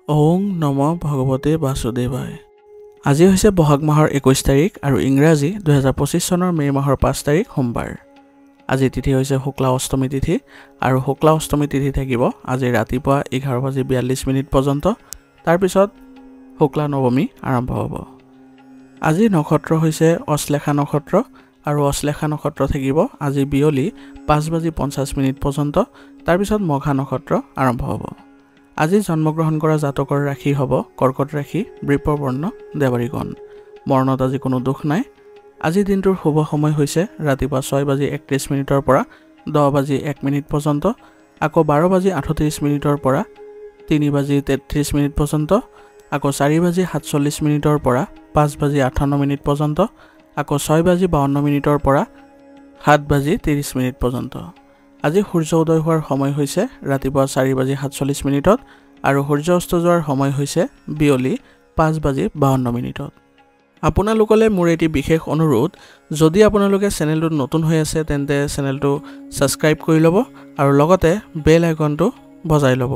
ওং নম ভগৱতে বাসুদেৱায়। আজি হৈছে বহাগ মাহৰ 21 তাৰিখ আৰু ইংৰাজী 2025 চনৰ মে মাহৰ 5 তাৰিখ সোমবাৰ। আজি তিথি হৈছে শুক্লা অষ্টমী তিথি আৰু শুক্লা অষ্টমী তিথি থাকিব আজি ৰাতিপুৱা 11:42 পৰ্যন্ত। তাৰ পিছত শুক্লা নৱমী আৰম্ভ হ'ব। আজি নক্ষত্ৰ হৈছে অশ্লেষা নক্ষত্ৰ আৰু অশ্লেষা নক্ষত্ৰ থাকিব আজি বিয়লি 5:50 পৰ্যন্ত। তাৰ পিছত মঘা নক্ষত্ৰ আৰম্ভ হ'ব। আজি জন্মগ্ৰহণ কৰা জাতকৰ ৰাশি হ'ব কৰ্কট ৰাশি, বৃষ বৰ্ণ, দেৱাৰীগণ। মৰণত আজি কোনো দুখ নাই। আজি দিনটোৰ শুভ সময় হৈছে ৰাতিপুৱা 6:31 পৰা 10:01 পৰ্যন্ত, আকৌ 12:38 পৰা 3:33 পৰ্যন্ত, আকৌ 4:47 পৰা 5:58 পৰ্যন্ত, আকৌ 6:52 পৰা 7:30 পৰ্যন্ত। আজি সূৰ্য উদয় হোৱাৰ সময় হৈছে ৰাতিপুৱা 4:47 আৰু সূৰ্য অস্ত যোৱাৰ সময় হৈছে বিয়লি 5:52। আপোনালোকলৈ মোৰ এটি বিশেষ অনুৰোধ, যদি আপোনালোকে চেনেলটোত নতুন হৈ আছে তেন্তে চেনেলটো ছাবস্ক্ৰাইব কৰি ল'ব আৰু লগতে বেল আইকনটো বজাই ল'ব।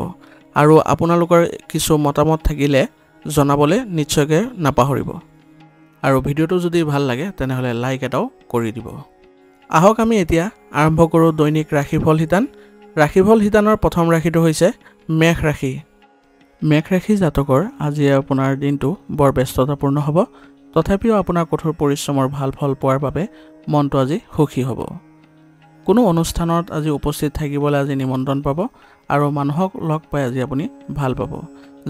আৰু আপোনালোকৰ কিছু মতামত থাকিলে জনাবলৈ নিশ্চয়কৈ নাপাহৰিব। আৰু ভিডিঅ'টো যদি ভাল লাগে তেনেহ'লে লাইক এটাও কৰি দিব। আহক আমি এতিয়া আৰম্ভ কৰোঁ দৈনিক ৰাশিফল শিতান। ৰাশিফল শিতানৰ প্ৰথম ৰাশিটো হৈছে মেষ ৰাশি। মেষ ৰাশি জাতকৰ আজি আপোনাৰ দিনটো বৰ ব্যস্ততাপূৰ্ণ হ'ব। তথাপিও আপোনাৰ কঠোৰ পৰিশ্ৰমৰ ভাল ফল পোৱাৰ বাবে মনটো আজি সুখী হ'ব। কোনো অনুষ্ঠানত আজি উপস্থিত থাকিবলৈ আজি নিমন্ত্ৰণ পাব আৰু মানুহক লগ পাই আজি আপুনি ভাল পাব,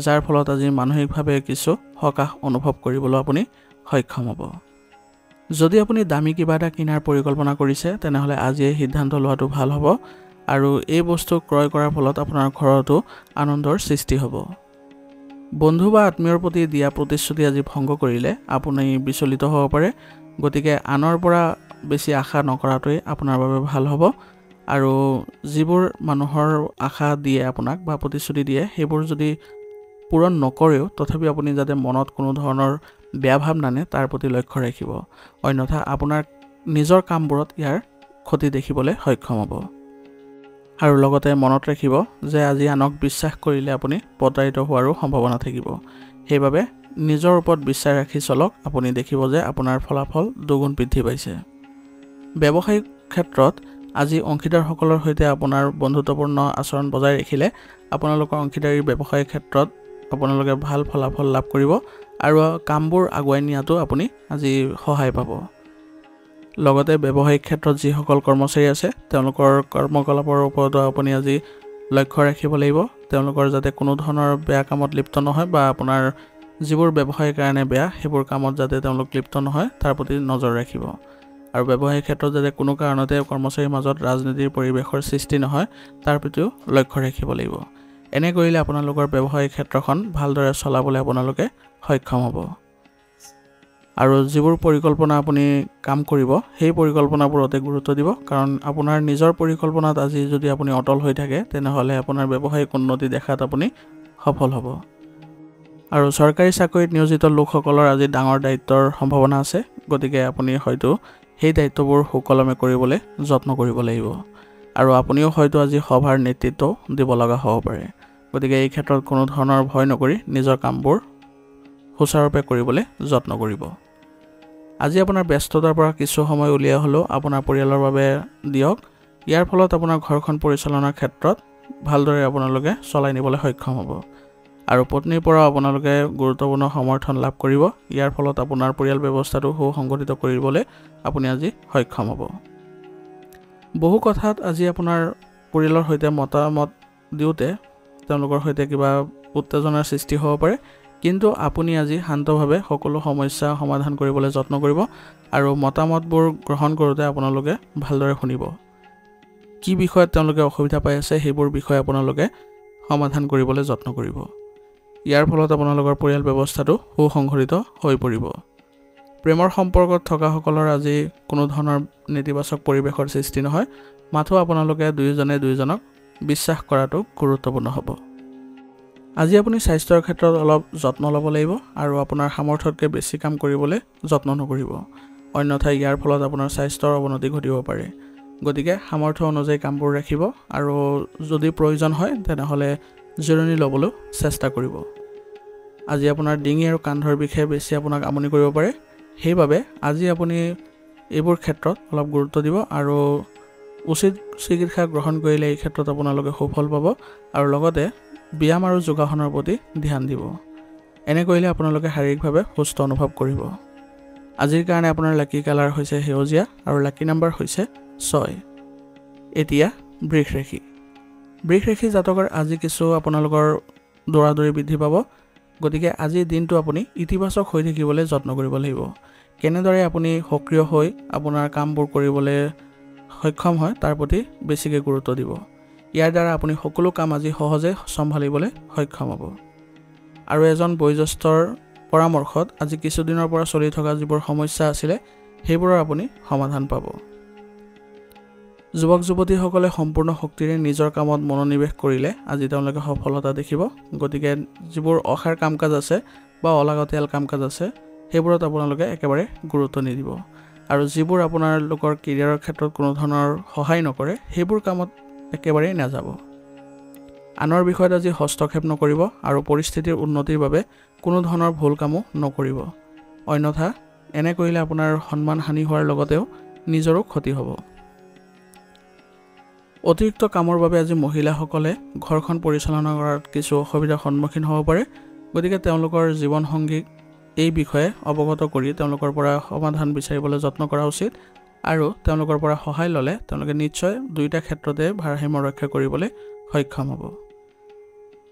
যাৰ ফলত আজি মানসিকভাৱে কিছু সকাহ অনুভৱ কৰিবলৈ আপুনি সক্ষম হ'ব। যদি আপুনি দামী কিবা এটা কিনাৰ পৰিকল্পনা কৰিছে তেনেহ'লে আজিয়ে সিদ্ধান্ত লোৱাটো ভাল হ'ব আৰু এই বস্তু ক্ৰয় কৰাৰ ফলত আপোনাৰ ঘৰতো আনন্দৰ সৃষ্টি হ'ব। বন্ধু বা আত্মীয়ৰ প্ৰতি দিয়া প্ৰতিশ্ৰুতি আজি ভংগ কৰিলে আপুনি বিচলিত হ'ব পাৰে। গতিকে আনৰ পৰা বেছি আশা নকৰাটোৱেই আপোনাৰ বাবে ভাল হ'ব। আৰু যিবোৰ মানুহৰ আশা দিয়ে আপোনাক বা প্ৰতিশ্ৰুতি দিয়ে সেইবোৰ যদি পূৰণ নকৰেও তথাপি আপুনি যাতে মনত কোনো ধৰণৰ বেয়া ভাৱ নানে তাৰ প্ৰতি লক্ষ্য ৰাখিব। অন্যথা আপোনাৰ নিজৰ কামবোৰত ইয়াৰ ক্ষতি দেখিবলৈ সক্ষম হ'ব। আৰু লগতে মনত ৰাখিব যে আজি আনক বিশ্বাস কৰিলে আপুনি প্ৰতাৰিত হোৱাৰো সম্ভাৱনা থাকিব। সেইবাবে নিজৰ ওপৰত বিশ্বাস ৰাখি চলক। আপুনি দেখিব যে আপোনাৰ ফলাফল দুগুণ বৃদ্ধি পাইছে। ব্যৱসায়িক ক্ষেত্ৰত আজি অংশীদাৰসকলৰ সৈতে আপোনাৰ বন্ধুত্বপূৰ্ণ আচৰণ বজাই ৰাখিলে আপোনালোকৰ অংশীদাৰীৰ ব্যৱসায়িক ক্ষেত্ৰত আপোনালোকে ভাল ফলাফল লাভ কৰিব আৰু কামবোৰ আগুৱাই নিয়াটো আপুনি আজি সহায় পাব। লগতে ব্যৱসায়িক ক্ষেত্ৰত যিসকল কৰ্মচাৰী আছে তেওঁলোকৰ কৰ্মকলাপৰ ওপৰতো আপুনি আজি লক্ষ্য ৰাখিব লাগিব। তেওঁলোকৰ যাতে কোনো ধৰণৰ বেয়া কামত লিপ্ত নহয় বা আপোনাৰ যিবোৰ ব্যৱসায়ৰ কাৰণে বেয়া সেইবোৰ কামত যাতে তেওঁলোক লিপ্ত নহয় তাৰ প্ৰতি নজৰ ৰাখিব। আৰু ব্যৱসায়িক ক্ষেত্ৰত যাতে কোনো কাৰণতে কৰ্মচাৰীৰ মাজত ৰাজনীতিৰ পৰিৱেশৰ সৃষ্টি নহয় তাৰ প্ৰতিও লক্ষ্য ৰাখিব লাগিব। এনে কৰিলে আপোনালোকৰ ব্যৱসায়িক ক্ষেত্ৰখন ভালদৰে চলাবলৈ আপোনালোকে সক্ষম হ'ব। আৰু যিবোৰ পৰিকল্পনা আপুনি কাম কৰিব সেই পৰিকল্পনাবোৰতে গুৰুত্ব দিব, কাৰণ আপোনাৰ নিজৰ পৰিকল্পনাত আজি যদি আপুনি অটল হৈ থাকে তেনেহ'লে আপোনাৰ ব্যৱসায়িক উন্নতি দেখাত আপুনি সফল হ'ব। আৰু চৰকাৰী চাকৰিত নিয়োজিত লোকসকলৰ আজি ডাঙৰ দায়িত্বৰ সম্ভাৱনা আছে। গতিকে আপুনি হয়তো সেই দায়িত্ববোৰ সুকলমে কৰিবলৈ যত্ন কৰিব লাগিব। আৰু আপুনিও হয়তো আজি সভাৰ নেতৃত্ব দিব লগা হ'ব পাৰে। গতিকে এই ক্ষেত্ৰত কোনো ধৰণৰ ভয় নকৰি নিজৰ কামবোৰ সুচাৰুৰূপে কৰিবলৈ যত্ন কৰিব। আজি আপোনাৰ ব্যস্ততাৰ পৰা কিছু সময় উলিয়াই হ'লেও আপোনাৰ পৰিয়ালৰ বাবে দিয়ক। ইয়াৰ ফলত আপোনাৰ ঘৰখন পৰিচালনাৰ ক্ষেত্ৰত ভালদৰে আপোনালোকে চলাই নিবলৈ সক্ষম হ'ব। আৰু পত্নীৰ পৰাও আপোনালোকে গুৰুত্বপূৰ্ণ সমৰ্থন লাভ কৰিব। ইয়াৰ ফলত আপোনাৰ পৰিয়াল ব্যৱস্থাটো সুসংগঠিত কৰিবলৈ আপুনি আজি সক্ষম হ'ব। বহু কথাত আজি আপোনাৰ পৰিয়ালৰ সৈতে মতামত দিওঁতে তেওঁলোকৰ সৈতে কিবা উত্তেজনাৰ সৃষ্টি হ'ব পাৰে, কিন্তু আপুনি আজি শান্তভাৱে সকলো সমস্যা সমাধান কৰিবলৈ যত্ন কৰিব আৰু মতামতবোৰ গ্ৰহণ কৰোঁতে আপোনালোকে ভালদৰে শুনিব। কি বিষয়ত তেওঁলোকে অসুবিধা পাই আছে সেইবোৰ বিষয়ে আপোনালোকে সমাধান কৰিবলৈ যত্ন কৰিব। ইয়াৰ ফলত আপোনালোকৰ পৰিয়াল ব্যৱস্থাটো সুসংগঠিত হৈ পৰিব। প্ৰেমৰ সম্পৰ্কত থকাসকলৰ আজি কোনো ধৰণৰ নেতিবাচক পৰিৱেশৰ সৃষ্টি নহয়, মাথো আপোনালোকে দুয়োজনে দুয়োজনক বিশ্বাস কৰাটো গুৰুত্বপূৰ্ণ হ'ব। আজি আপুনি স্বাস্থ্যৰ ক্ষেত্ৰত অলপ যত্ন ল'ব লাগিব আৰু আপোনাৰ সামৰ্থ্যতকৈ বেছি কাম কৰিবলৈ যত্ন নকৰিব। অন্যথা ইয়াৰ ফলত আপোনাৰ স্বাস্থ্যৰ অৱনতি ঘটিব পাৰে। গতিকে সামৰ্থ্য অনুযায়ী কামবোৰ ৰাখিব আৰু যদি প্ৰয়োজন হয় তেনেহ'লে জিৰণি ল'বলৈ চেষ্টা কৰিব। আজি আপোনাৰ ডিঙি আৰু কান্ধৰ বিষে বেছি আপোনাক আমনি কৰিব পাৰে সেইবাবে আজি আপুনি এইবোৰ ক্ষেত্ৰত অলপ গুৰুত্ব দিব আৰু উচিত চিকিৎসা গ্ৰহণ কৰিলে এই ক্ষেত্ৰত আপোনালোকে সুফল পাব আৰু লগতে ব্যায়াম আৰু যোগাসনৰ প্ৰতি ধ্যান দিব এনে কৰিলে আপোনালোকে শাৰীৰিকভাৱে সুস্থ অনুভৱ কৰিব আজিৰ কাৰণে আপোনাৰ লাকি কালাৰ হৈছে সেউজীয়া আৰু লাকি নাম্বাৰ হৈছে 6 এতিয়া বৃষ ৰাশি জাতকৰ আজি কিছু আপোনালোকৰ দৌৰাদৌৰি বৃদ্ধি পাব গতিকে আজি দিনটো আপুনি ইতিবাচক হৈ থাকিবলৈ যত্ন কৰিব লাগিব কেনেদৰে আপুনি সক্ৰিয় হৈ আপোনাৰ কামবোৰ কৰিবলৈ সক্ষম হয় তাৰ প্ৰতি বেছিকৈ গুৰুত্ব দিব ইয়াৰ দ্বাৰা আপুনি সকলো কাম আজি সহজে চম্ভালিবলৈ সক্ষম হ'ব আৰু এজন বয়োজ্যেষ্ঠৰ পৰামৰ্শত আজি কিছুদিনৰ পৰা চলি থকা যিবোৰ সমস্যা আছিলে সেইবোৰৰ আপুনি সমাধান পাব যুৱক যুৱতীসকলে সম্পূৰ্ণ শক্তিৰে নিজৰ কামত মনোনিৱেশ কৰিলে আজি তেওঁলোকে সফলতা দেখিব গতিকে যিবোৰ অসাৰ কাম-কাজ আছে বা অলাগতিয়াল কাম-কাজ আছে সেইবোৰত আপোনালোকে একেবাৰে গুৰুত্ব নিদিব আৰু যিবোৰ আপোনালোকৰ কেৰিয়াৰৰ ক্ষেত্ৰত কোনো ধৰণৰ সহায় নকৰে সেইবোৰ কামত একেবাৰে নাযাব আনৰ বিষয়ত আজি হস্তক্ষেপ নকৰিব আৰু পৰিস্থিতিৰ উন্নতিৰ বাবে কোনো ধৰণৰ ভুল কামো নকৰিব অন্যথা এনে কৰিলে আপোনাৰ সন্মান হানি হোৱাৰ লগতেও নিজৰো ক্ষতি হ'ব অতিৰিক্ত কামৰ বাবে আজি মহিলাসকলে ঘৰখন পৰিচালনা কৰাত কিছু অসুবিধাৰ সন্মুখীন হ'ব পাৰে গতিকে তেওঁলোকৰ জীৱন সংগীক এই বিষয়ে অৱগত কৰি তেওঁলোকৰ পৰা সমাধান বিচাৰিবলৈ যত্ন কৰা উচিত আৰু তেওঁলোকৰ পৰা সহায় ল'লে তেওঁলোকে নিশ্চয় দুইটা ক্ষেত্ৰতে ভাৰসাম্য ৰক্ষা কৰিবলৈ সক্ষম হ'ব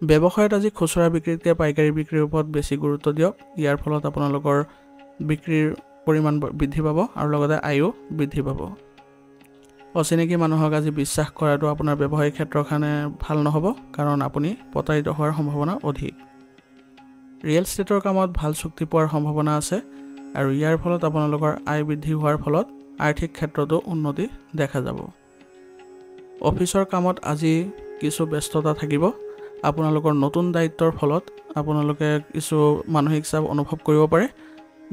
ব্যৱসায়ত আজি খুচুৰা বিক্ৰীতকৈ পাইকাৰী বিক্ৰীৰ ওপৰত বেছি গুৰুত্ব দিয়ক ইয়াৰ ফলত আপোনালোকৰ বিক্ৰীৰ পৰিমাণ বৃদ্ধি পাব আৰু লগতে আয়ো বৃদ্ধি পাব অচিনাকি মানুহক আজি বিশ্বাস কৰাটো আপোনাৰ ব্যৱসায়িক ক্ষেত্ৰৰ কাৰণে ভাল নহ'ব কাৰণ আপুনি প্ৰতাৰিত হোৱাৰ সম্ভাৱনা অধিক ৰিয়েল ষ্টেটৰ কামত ভাল চুক্তি পোৱাৰ সম্ভাৱনা আছে আৰু ইয়াৰ ফলত আপোনালোকৰ আয় বৃদ্ধি হোৱাৰ ফলত আৰ্থিক ক্ষেত্ৰতো উন্নতি দেখা যাব অফিচৰ কামত আজি কিছু ব্যস্ততা থাকিব আপোনালোকৰ নতুন দায়িত্বৰ ফলত আপোনালোকে কিছু মানসিক চাপ অনুভৱ কৰিব পাৰে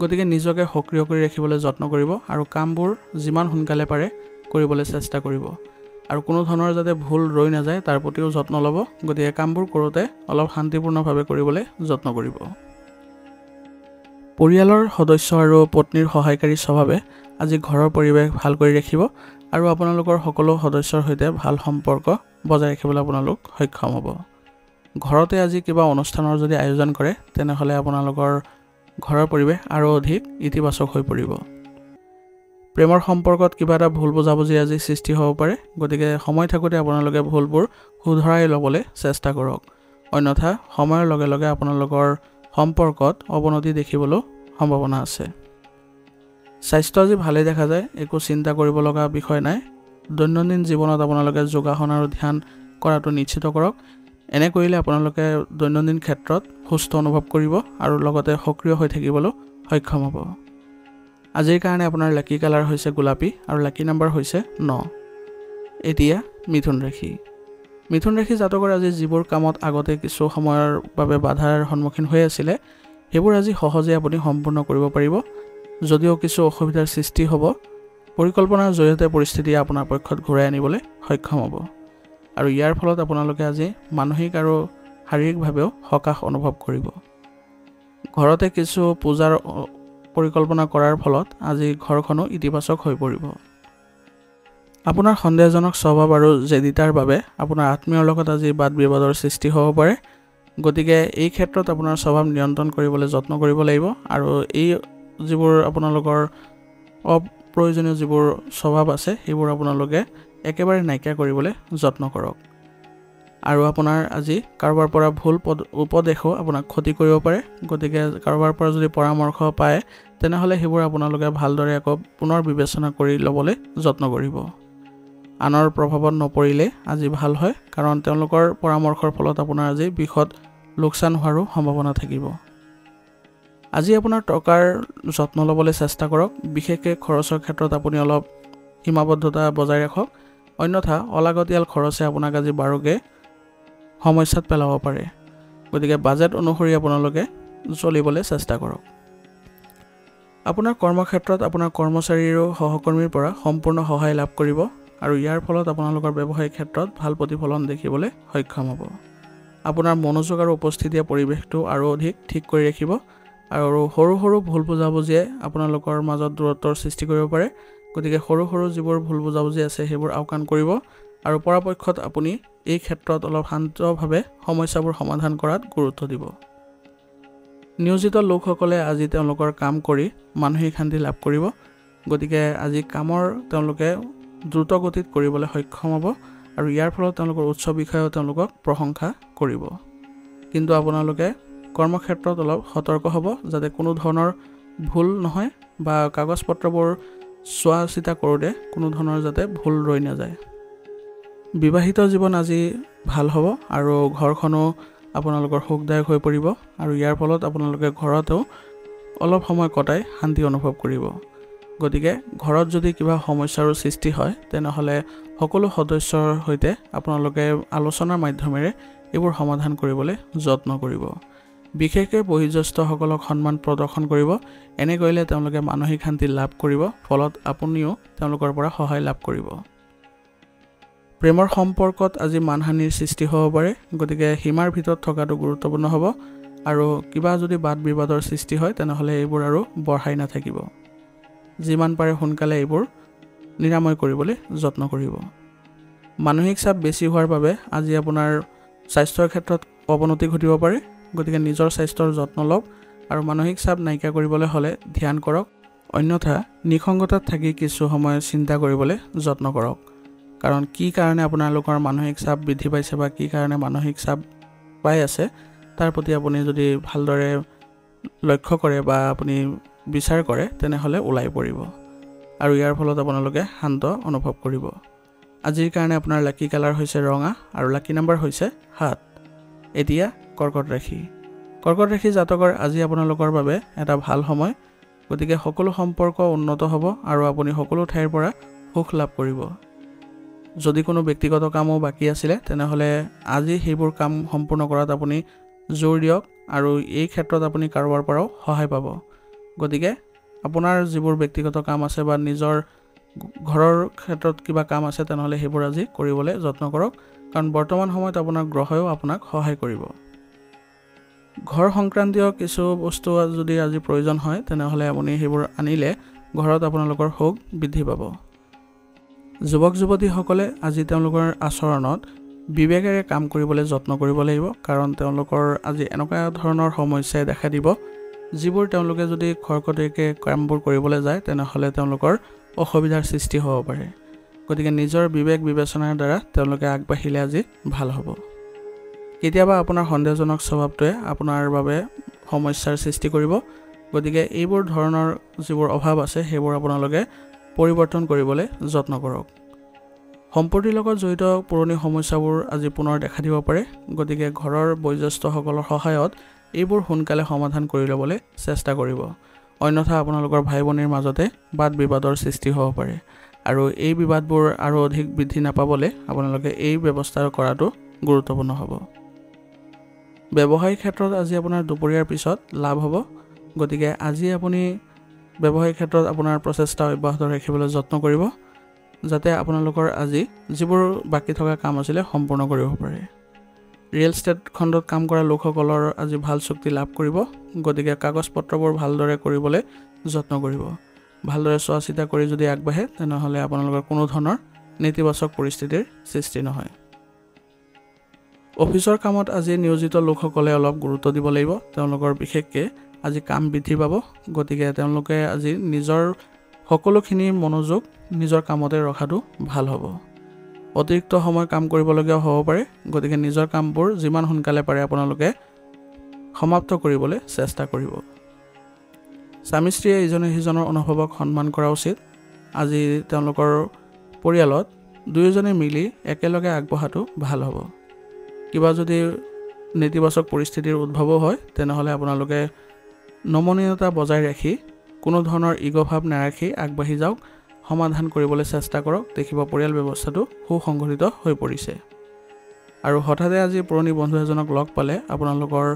গতিকে নিজকে সক্ৰিয় কৰি ৰাখিবলৈ যত্ন কৰিব আৰু কামবোৰ যিমান সোনকালে পাৰে কৰিবলৈ চেষ্টা কৰিব আৰু কোনো ধৰণৰ যাতে ভুল ৰৈ নাযায় তাৰ প্ৰতিও যত্ন ল'ব গতিকে কামবোৰ কৰোঁতে অলপ শান্তিপূৰ্ণভাৱে কৰিবলৈ যত্ন কৰিব পৰিয়ালৰ সদস্য আৰু পত্নীৰ সহায়কাৰী স্বভাৱে আজি ঘৰৰ পৰিৱেশ ভাল কৰি ৰাখিব আৰু আপোনালোকৰ সকলো সদস্যৰ সৈতে ভাল সম্পৰ্ক বজাই ৰাখিবলৈ আপোনালোক সক্ষম হ'ব ঘৰতে আজি কিবা অনুষ্ঠানৰ যদি আয়োজন কৰে তেনেহ'লে আপোনালোকৰ ঘৰৰ পৰিৱেশ আৰু অধিক ইতিবাচক হৈ পৰিব প্ৰেমৰ সম্পৰ্কত কিবা এটা ভুল বুজাবুজি আজি সৃষ্টি হ'ব পাৰে গতিকে সময় থাকোঁতে আপোনালোকে ভুলবোৰ শুধৰাই ল'বলৈ চেষ্টা কৰক অন্যথা সময়ৰ লগে লগে আপোনালোকৰ সম্পৰ্কত অৱনতি দেখিবলৈ সম্ভাৱনা আছে স্বাস্থ্য আজি ভালে দেখা যায় একো চিন্তা কৰিব লগা বিষয় নাই দৈনন্দিন জীৱনত আপোনালোকে যোগাসন আৰু ধ্যান কৰাটো নিশ্চিত কৰক এনে কৰিলে আপোনালোকে দৈনন্দিন ক্ষেত্ৰত সুস্থ অনুভৱ কৰিব আৰু লগতে সক্ৰিয় হৈ থাকিবলৈ সক্ষম হ'ব আজিৰ কাৰণে আপোনাৰ লাকি কালাৰ হৈছে গোলাপী আৰু লাকি নাম্বাৰ হৈছে 9 এতিয়া মিথুন ৰাশি জাতকৰ আজি যিবোৰ কামত আগতে কিছু সময়ৰ বাবে বাধাৰ সন্মুখীন হৈ আছিলে সেইবোৰ আজি সহজে আপুনি সম্পূৰ্ণ কৰিব পাৰিব যদিও কিছু অসুবিধাৰ সৃষ্টি হ'ব পৰিকল্পনাৰ জৰিয়তে পৰিস্থিতি আপোনাৰ পক্ষত ঘূৰাই আনিবলৈ সক্ষম হ'ব আৰু ইয়াৰ ফলত আপোনালোকে আজি মানসিক আৰু শাৰীৰিকভাৱেও সকাহ অনুভৱ কৰিব ঘৰতে কিছু পূজাৰ পৰিকল্পনা কৰাৰ ফলত আজি ঘৰখনো ইতিবাচক হৈ পৰিব আপোনাৰ সন্দেহজনক স্বভাৱ আৰু জেদিতাৰ বাবে আপোনাৰ আত্মীয়ৰ লগত আজি বাদ বিবাদৰ সৃষ্টি হ'ব পাৰে গতিকে এই ক্ষেত্ৰত আপোনাৰ স্বভাৱ নিয়ন্ত্ৰণ কৰিবলৈ যত্ন কৰিব লাগিব আৰু এই যিবোৰ আপোনালোকৰ অপ্ৰয়োজনীয় যিবোৰ স্বভাৱ আছে সেইবোৰ আপোনালোকে একেবাৰে নাইকিয়া কৰিবলৈ যত্ন কৰক আৰু আপোনাৰ আজি কাৰোবাৰ পৰা ভুল উপদেশো আপোনাক ক্ষতি কৰিব পাৰে গতিকে কাৰোবাৰ পৰা যদি পৰামৰ্শ পায় তেনেহ'লে সেইবোৰ আপোনালোকে ভালদৰে আকৌ পুনৰ বিবেচনা কৰি ল'বলৈ যত্ন কৰিব আনৰ প্ৰভাৱত নপৰিলে আজি ভাল হয় কাৰণ তেওঁলোকৰ পৰামৰ্শৰ ফলত আপোনাৰ আজি বিষত লোকচান হোৱাৰো সম্ভাৱনা থাকিব আজি আপোনাৰ টকাৰ যত্ন ল'বলৈ চেষ্টা কৰক বিশেষকৈ খৰচৰ ক্ষেত্ৰত আপুনি অলপ সীমাবদ্ধতা বজাই ৰাখক অন্যথা অলাগতিয়াল খৰচে আপোনাক আজি বাৰুকৈ সমস্যাত পেলাব পাৰে গতিকে বাজেট অনুসৰি আপোনালোকে চলিবলৈ চেষ্টা কৰক আপোনাৰ কৰ্মক্ষেত্ৰত আপোনাৰ কৰ্মচাৰী আৰু সহকৰ্মীৰ পৰা সম্পূৰ্ণ সহায় লাভ কৰিব আৰু ইয়াৰ ফলত আপোনালোকৰ ব্যৱসায়িক ক্ষেত্ৰত ভাল প্ৰতিফলন দেখিবলৈ সক্ষম হ'ব আপোনাৰ মনোযোগ আৰু উপস্থিতিয়ে পৰিৱেশটো আৰু অধিক ঠিক কৰি ৰাখিব আৰু সৰু সৰু ভুল বুজাবুজিয়ে আপোনালোকৰ মাজত দূৰত্বৰ সৃষ্টি কৰিব পাৰে গতিকে সৰু সৰু যিবোৰ ভুল বুজাবুজি আছে সেইবোৰ আওকাণ কৰিব আৰু পৰাপক্ষত আপুনি এই ক্ষেত্ৰত অলপ শান্তভাৱে সমস্যাবোৰ সমাধান কৰাত গুৰুত্ব দিব নিয়োজিত লোকসকলে আজি তেওঁলোকৰ কাম কৰি মানসিক শান্তি লাভ কৰিব গতিকে আজি কামৰ তেওঁলোকে দ্ৰুত গতিত কৰিবলৈ সক্ষম হ'ব আৰু ইয়াৰ ফলত তেওঁলোকৰ উচ্চ বিষয়েও তেওঁলোকক প্ৰশংসা কৰিব কিন্তু আপোনালোকে কৰ্মক্ষেত্ৰত অলপ সতৰ্ক হ'ব যাতে কোনো ধৰণৰ ভুল নহয় বা কাগজ পত্ৰবোৰ চোৱা চিতা কৰোঁতে কোনো ধৰণৰ যাতে ভুল ৰৈ নাযায় বিবাহিত জীৱন আজি ভাল হ'ব আৰু ঘৰখনো আপোনালোকৰ সুখদায়ক হৈ পৰিব আৰু ইয়াৰ ফলত আপোনালোকে ঘৰতেও অলপ সময় কটাই শান্তি অনুভৱ কৰিব গতিকে ঘৰত যদি কিবা সমস্যাৰ সৃষ্টি হয় তেনেহলে সকলো সদস্যৰ সৈতে আপোনালোকে আলোচনাৰ মাধ্যমেৰে এইবোৰ সমাধান কৰিবলৈ যত্ন কৰিব বিশেষকৈ বয়োজ্যেষ্ঠসকলক সন্মান প্ৰদৰ্শন কৰিব এনে কৰিলে তেওঁলোকে মানসিক শান্তি লাভ কৰিব ফলত আপুনিও তেওঁলোকৰ পৰা সহায় লাভ কৰিব প্ৰেমৰ সম্পৰ্কত আজি মানহানিৰ সৃষ্টি হ'ব পাৰে গতিকে সীমাৰ ভিতৰত থকাটো গুৰুত্বপূৰ্ণ হ'ব আৰু কিবা যদি বাদ বিবাদৰ সৃষ্টি হয় তেনেহলে এইবোৰ আৰু বঢ়াই নাথাকিব যিমান পাৰে সোনকালে এইবোৰ নিৰাময় কৰিবলৈ যত্ন কৰিব মানসিক চাপ বেছি হোৱাৰ বাবে আজি আপোনাৰ স্বাস্থ্যৰ ক্ষেত্ৰত অৱনতি ঘটিব পাৰে গতিকে নিজৰ স্বাস্থ্যৰ যত্ন লওক আৰু মানসিক চাপ নাইকিয়া কৰিবলৈ হ'লে ধ্যান কৰক অন্যথা নিসংগতাত থাকি কিছু সময় চিন্তা কৰিবলৈ যত্ন কৰক কাৰণ কি কাৰণে আপোনালোকৰ মানসিক চাপ বৃদ্ধি পাইছে বা কি কাৰণে মানসিক চাপ পাই আছে তাৰ প্ৰতি আপুনি যদি ভালদৰে লক্ষ্য কৰে বা আপুনি বিচাৰ কৰে তেনেহলে ওলাই পৰিব আৰু ইয়াৰ ফলত আপোনালোকে শান্ত অনুভৱ কৰিব আজিৰ কাৰণে আপোনাৰ লাকি কালাৰ হৈছে ৰঙা আৰু লাকি নম্বৰ হৈছে 7 এতিয়া কৰ্কট ৰাশি জাতকৰ আজি আপোনালোকৰ বাবে এটা ভাল সময় গতিকে সকলো সম্পৰ্ক উন্নত হ'ব আৰু আপুনি সকলো ঠাইৰ পৰা সুখ লাভ কৰিব যদি কোনো ব্যক্তিগত কামো বাকি আছিলে তেনেহলে আজি সেইবোৰ কাম সম্পূৰ্ণ কৰাত আপুনি জোৰ দিয়ক আৰু এই ক্ষেত্ৰত আপুনি কাৰোবাৰ পৰাও সহায় পাব গতিকে আপোনাৰ যিবোৰ ব্যক্তিগত কাম আছে বা নিজৰ ঘৰৰ ক্ষেত্ৰত কিবা কাম আছে তেনেহলে সেইবোৰ আজি কৰিবলৈ যত্ন কৰক কাৰণ বৰ্তমান সময়ত আপোনাৰ গ্ৰহেও আপোনাক সহায় কৰিব ঘৰ সংক্ৰান্তীয় কিছু বস্তু যদি আজি প্ৰয়োজন হয় তেনেহলে আপুনি সেইবোৰ আনিলে ঘৰত আপোনালোকৰ সুখ বৃদ্ধি পাব যুৱক যুৱতীসকলে আজি তেওঁলোকৰ আচৰণত বিবেকেৰে কাম কৰিবলৈ যত্ন কৰিব লাগিব কাৰণ তেওঁলোকৰ আজি এনেকুৱা ধৰণৰ সমস্যাই দেখা দিব যিবোৰ তেওঁলোকে যদি খৰকটীয়াকৈ কামবোৰ কৰিবলৈ যায় তেনেহলে তেওঁলোকৰ অসুবিধাৰ সৃষ্টি হ'ব পাৰে গতিকে নিজৰ বিবেক বিবেচনাৰ দ্বাৰা তেওঁলোকে আগবাঢ়িলে আজি ভাল হ'ব কেতিয়াবা আপোনাৰ সন্দেহজনক স্বভাৱটোৱে আপোনাৰ বাবে সমস্যাৰ সৃষ্টি কৰিব গতিকে এইবোৰ ধৰণৰ যিবোৰ অভাৱ আছে সেইবোৰ আপোনালোকে পৰিৱৰ্তন কৰিবলৈ যত্ন কৰক সম্পত্তিৰ লগত জড়িত পুৰণি সমস্যাবোৰ আজি পুনৰ দেখা দিব পাৰে গতিকে ঘৰৰ বয়োজ্যেষ্ঠসকলৰ সহায়ত এইবোৰ সোনকালে সমাধান কৰি ল'বলৈ চেষ্টা কৰিব অন্যথা আপোনালোকৰ ভাই ভনীৰ মাজতে বাদ বিবাদৰ সৃষ্টি হ'ব পাৰে আৰু এই বিবাদবোৰ আৰু অধিক বৃদ্ধি নাপাবলৈ আপোনালোকে এই ব্যৱস্থা কৰাটো গুৰুত্বপূৰ্ণ হ'ব ব্যৱসায়িক ক্ষেত্ৰত আজি আপোনাৰ দুপৰীয়াৰ পিছত লাভ হ'ব গতিকে আজি আপুনি ব্যৱসায়িক ক্ষেত্ৰত আপোনাৰ প্ৰচেষ্টা অব্যাহত ৰাখিবলৈ যত্ন কৰিব যাতে আপোনালোকৰ আজি যিবোৰ বাকি থকা কাম আছিলে সম্পূৰ্ণ কৰিব পাৰে ৰিয়েল ষ্টেট খণ্ডত কাম কৰা লোকসকলৰ আজি ভাল চুক্তি লাভ কৰিব গতিকে কাগজ পত্ৰবোৰ ভালদৰে কৰিবলৈ যত্ন কৰিব ভালদৰে চোৱা চিতা কৰি যদি আগবাঢ়ে তেনেহলে আপোনালোকৰ কোনো ধৰণৰ নেতিবাচক পৰিস্থিতিৰ সৃষ্টি নহয় অফিচৰ কামত আজি নিয়োজিত লোকসকলে অলপ গুৰুত্ব দিব লাগিব তেওঁলোকৰ বিশেষকৈ আজি কাম বৃদ্ধি পাব গতিকে তেওঁলোকে আজি নিজৰ সকলোখিনি মনোযোগ নিজৰ কামতে ৰখাটো ভাল হ'ব অতিৰিক্ত সময় কাম কৰিবলগীয়া হ'ব পাৰে গতিকে নিজৰ কামবোৰ যিমান সোনকালে পাৰে আপোনালোকে সমাপ্ত কৰিবলৈ চেষ্টা কৰিব স্বামী স্ত্ৰীয়ে ইজনে সিজনৰ অনুভৱক সন্মান কৰা উচিত আজি তেওঁলোকৰ পৰিয়ালত দুয়োজনে মিলি একেলগে আগবঢ়াটো ভাল হ'ব কিবা যদি নেতিবাচক পৰিস্থিতিৰ উদ্ভৱ হয় তেনেহলে আপোনালোকে নমনীয়তা বজাই ৰাখি কোনো ধৰণৰ ইগো ভাৱ নাৰাখি আগবাঢ়ি যাওক সমাধান কৰিবলৈ চেষ্টা কৰক দেখিব পৰিয়াল ব্যৱস্থাটো সুসংগঠিত হৈ পৰিছে আৰু হঠাতে আজি পুৰণি বন্ধু এজনক লগ পালে আপোনালোকৰ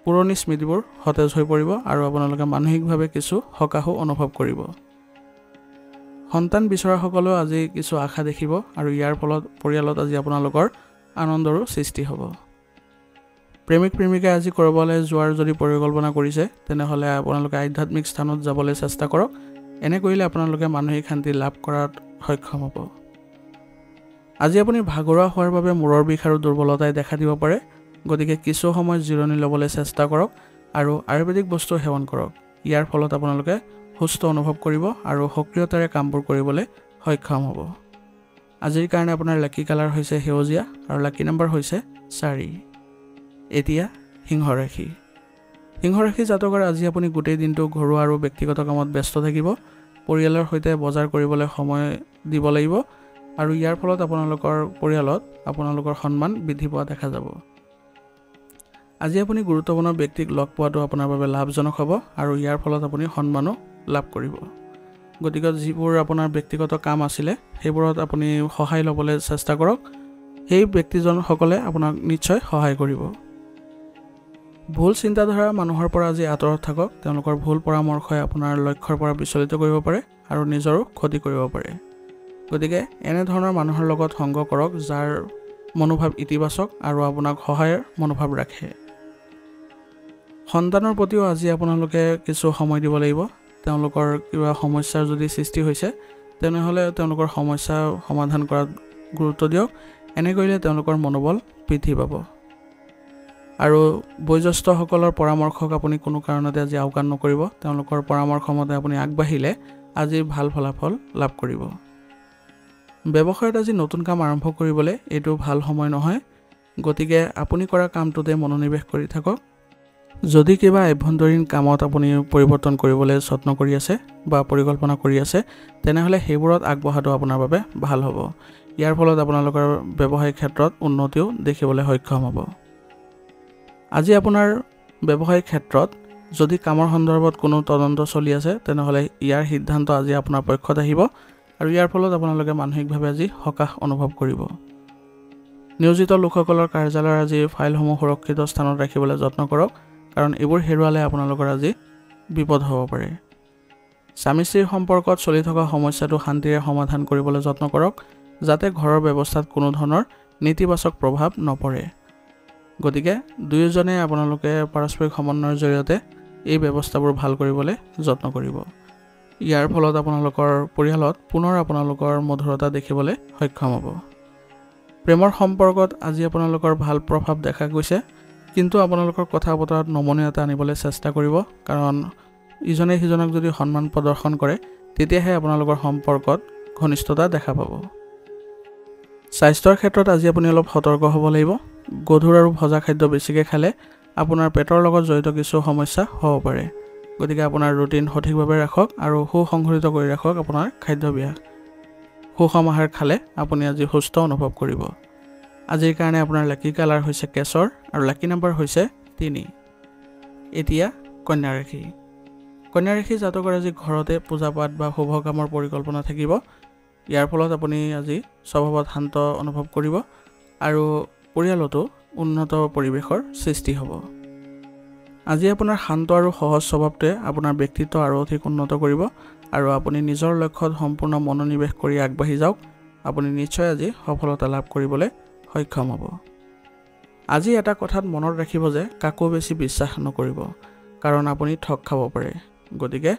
পুৰণি স্মৃতিবোৰ সতেজ হৈ পৰিব আৰু আপোনালোকে মানসিকভাৱে কিছু সকাহো অনুভৱ কৰিব সন্তান বিচৰাসকলেও আজি কিছু আশা দেখিব আৰু ইয়াৰ ফলত পৰিয়ালত আজি আপোনালোকৰ আনন্দৰো সৃষ্টি হ'ব প্ৰেমিক প্ৰেমিকাই আজি ক'ৰবালৈ যোৱাৰ যদি পৰিকল্পনা কৰিছে তেনেহ'লে আপোনালোকে আধ্যাত্মিক স্থানত যাবলৈ চেষ্টা কৰক। এনে কৰিলে আপোনালোকে মানসিক শান্তি লাভ কৰাত সক্ষম হ'ব। আজি আপুনি ভাগৰুৱা হোৱাৰ বাবে মূৰৰ বিষ আৰু দুৰ্বলতাই দেখা দিব পাৰে। গতিকে কিছু সময় জিৰণি ল'বলৈ চেষ্টা কৰক আৰু আয়ুৰ্বেদিক বস্তু সেৱন কৰক। ইয়াৰ ফলত আপোনালোকে সুস্থ অনুভৱ কৰিব আৰু সক্ৰিয়তাৰে কামবোৰ কৰিবলৈ সক্ষম হ'ব। আজিৰ কাৰণে আপোনাৰ লাকি কালাৰ হৈছে সেউজীয়া আৰু লাকি নম্বৰ হৈছে 4। এতিয়া সিংহ ৰাশি। সিংহ ৰাশি জাতকৰ আজি আপুনি গোটেই দিনটো ঘৰুৱা আৰু ব্যক্তিগত কামত ব্যস্ত থাকিব। পৰিয়ালৰ সৈতে বজাৰ কৰিবলৈ সময় দিব লাগিব আৰু ইয়াৰ ফলত আপোনালোকৰ পৰিয়ালত আপোনালোকৰ সন্মান বৃদ্ধি পোৱা দেখা যাব। আজি আপুনি গুৰুত্বপূৰ্ণ ব্যক্তিক লগ পোৱাটো আপোনাৰ বাবে লাভজনক হ'ব আৰু ইয়াৰ ফলত আপুনি সন্মানো লাভ কৰিব। গতিকে যিবোৰ আপোনাৰ ব্যক্তিগত কাম আছিলে সেইবোৰত আপুনি সহায় ল'বলৈ চেষ্টা কৰক। সেই ব্যক্তিজনসকলে আপোনাক নিশ্চয় সহায় কৰিব। ভুল চিন্তাধাৰা মানুহৰ পৰা আজি আঁতৰত থাকক। তেওঁলোকৰ ভুল পৰামৰ্শই আপোনাৰ লক্ষ্যৰ পৰা বিচলিত কৰিব পাৰে আৰু নিজৰো ক্ষতি কৰিব পাৰে। গতিকে এনেধৰণৰ মানুহৰ লগত সংগ কৰক যাৰ মনোভাৱ ইতিবাচক আৰু আপোনাক সহায়ৰ মনোভাৱ ৰাখে। সন্তানৰ প্ৰতিও আজি আপোনালোকে কিছু সময় দিব লাগিব। তেওঁলোকৰ কিবা সমস্যাৰ যদি সৃষ্টি হৈছে তেনেহ'লে তেওঁলোকৰ সমস্যা সমাধান কৰাত গুৰুত্ব দিয়ক। এনে কৰিলে তেওঁলোকৰ মনোবল বৃদ্ধি পাব। আৰু বয়োজ্যেষ্ঠসকলৰ পৰামৰ্শক আপুনি কোনো কাৰণতে আজি আওকাণ নকৰিব। তেওঁলোকৰ পৰামৰ্শ মতে আপুনি আগবাঢ়িলে আজি ভাল ফলাফল লাভ কৰিব। ব্যৱসায়ত আজি নতুন কাম আৰম্ভ কৰিবলৈ এইটো ভাল সময় নহয়। গতিকে আপুনি কৰা কামটোতে মনোনিৱেশ কৰি থাকক। যদি কিবা আভ্যন্তৰীণ কামত আপুনি পৰিৱৰ্তন কৰিবলৈ যত্ন কৰি আছে বা পৰিকল্পনা কৰি আছে তেনেহ'লে সেইবোৰত আগবঢ়াটো আপোনাৰ বাবে ভাল হ'ব। ইয়াৰ ফলত আপোনালোকৰ ব্যৱসায়িক ক্ষেত্ৰত উন্নতিও দেখিবলৈ সক্ষম হ'ব। আজি আপোনাৰ ব্যৱসায়িক ক্ষেত্ৰত যদি কামৰ সন্দৰ্ভত কোনো তদন্ত চলি আছে তেনেহ'লে ইয়াৰ সিদ্ধান্ত আজি আপোনাৰ পক্ষত আহিব আৰু ইয়াৰ ফলত আপোনালোকে মানসিকভাৱে আজি সকাহ অনুভৱ কৰিব। নিয়োজিত লোকসকলৰ কাৰ্যালয়ৰ আজি ফাইলসমূহ সুৰক্ষিত স্থানত ৰাখিবলৈ যত্ন কৰক, কাৰণ এইবোৰ হেৰুৱালে আপোনালোকৰ আজি বিপদ হ'ব পাৰে। স্বামী স্ত্ৰীৰ সম্পৰ্কত চলি থকা সমস্যাটো শান্তিৰে সমাধান কৰিবলৈ যত্ন কৰক, যাতে ঘৰৰ ব্যৱস্থাত কোনো ধৰণৰ নেতিবাচক প্ৰভাৱ নপৰে। গতিকে দুয়োজনে আপোনালোকে পাৰস্পৰিক সমন্বয়ৰ জৰিয়তে এই ব্যৱস্থাবোৰ ভাল কৰিবলৈ যত্ন কৰিব। ইয়াৰ ফলত আপোনালোকৰ পৰিয়ালত পুনৰ আপোনালোকৰ মধুৰতা দেখিবলৈ সক্ষম হ'ব। প্ৰেমৰ সম্পৰ্কত আজি আপোনালোকৰ ভাল প্ৰভাৱ দেখা গৈছে, কিন্তু আপোনালোকৰ কথা বতৰাত নমনীয়তা আনিবলৈ চেষ্টা কৰিব, কাৰণ ইজনে সিজনক যদি সন্মান প্ৰদৰ্শন কৰে তেতিয়াহে আপোনালোকৰ সম্পৰ্কত ঘনিষ্ঠতা দেখা পাব। স্বাস্থ্যৰ ক্ষেত্ৰত আজি আপুনি অলপ সতৰ্ক হ'ব লাগিব। গধুৰ আৰু ভজা খাদ্য বেছিকৈ খালে আপোনাৰ পেটৰ লগত জড়িত কিছু সমস্যা হ'ব পাৰে। গতিকে আপোনাৰ ৰুটিন সঠিকভাৱে ৰাখক আৰু সুসংগঠিত কৰি ৰাখক আপোনাৰ খাদ্যাভ্যাস। সুষম আহাৰ খালে আপুনি আজি সুস্থ অনুভৱ কৰিব। আজিৰ কাৰণে আপোনাৰ লাকি কালাৰ হৈছে কেশৰ আৰু লাকি নম্বৰ হৈছে 3। এতিয়া কন্যা ৰাশি। কন্যা ৰাশি জাতকৰ আজি ঘৰতে পূজা পাঠ বা শুভ কামৰ পৰিকল্পনা থাকিব। ইয়াৰ ফলত আপুনি আজি স্বভাৱত শান্ত অনুভৱ কৰিব আৰু পৰিয়ালতো উন্নত পৰিৱেশৰ সৃষ্টি হ'ব। আজি আপোনাৰ শান্ত আৰু সহজ স্বভাৱটোৱে আপোনাৰ ব্যক্তিত্ব আৰু অধিক উন্নত কৰিব আৰু আপুনি নিজৰ লক্ষ্যত সম্পূৰ্ণ মনোনিৱেশ কৰি আগবাঢ়ি যাওক। আপুনি নিশ্চয় আজি সফলতা লাভ কৰিবলৈ সক্ষম হ'ব। আজি এটা কথাত মনত ৰাখিব যে কাকো বেছি বিশ্বাস নকৰিব, কাৰণ আপুনি ঠগ খাব পাৰে। গতিকে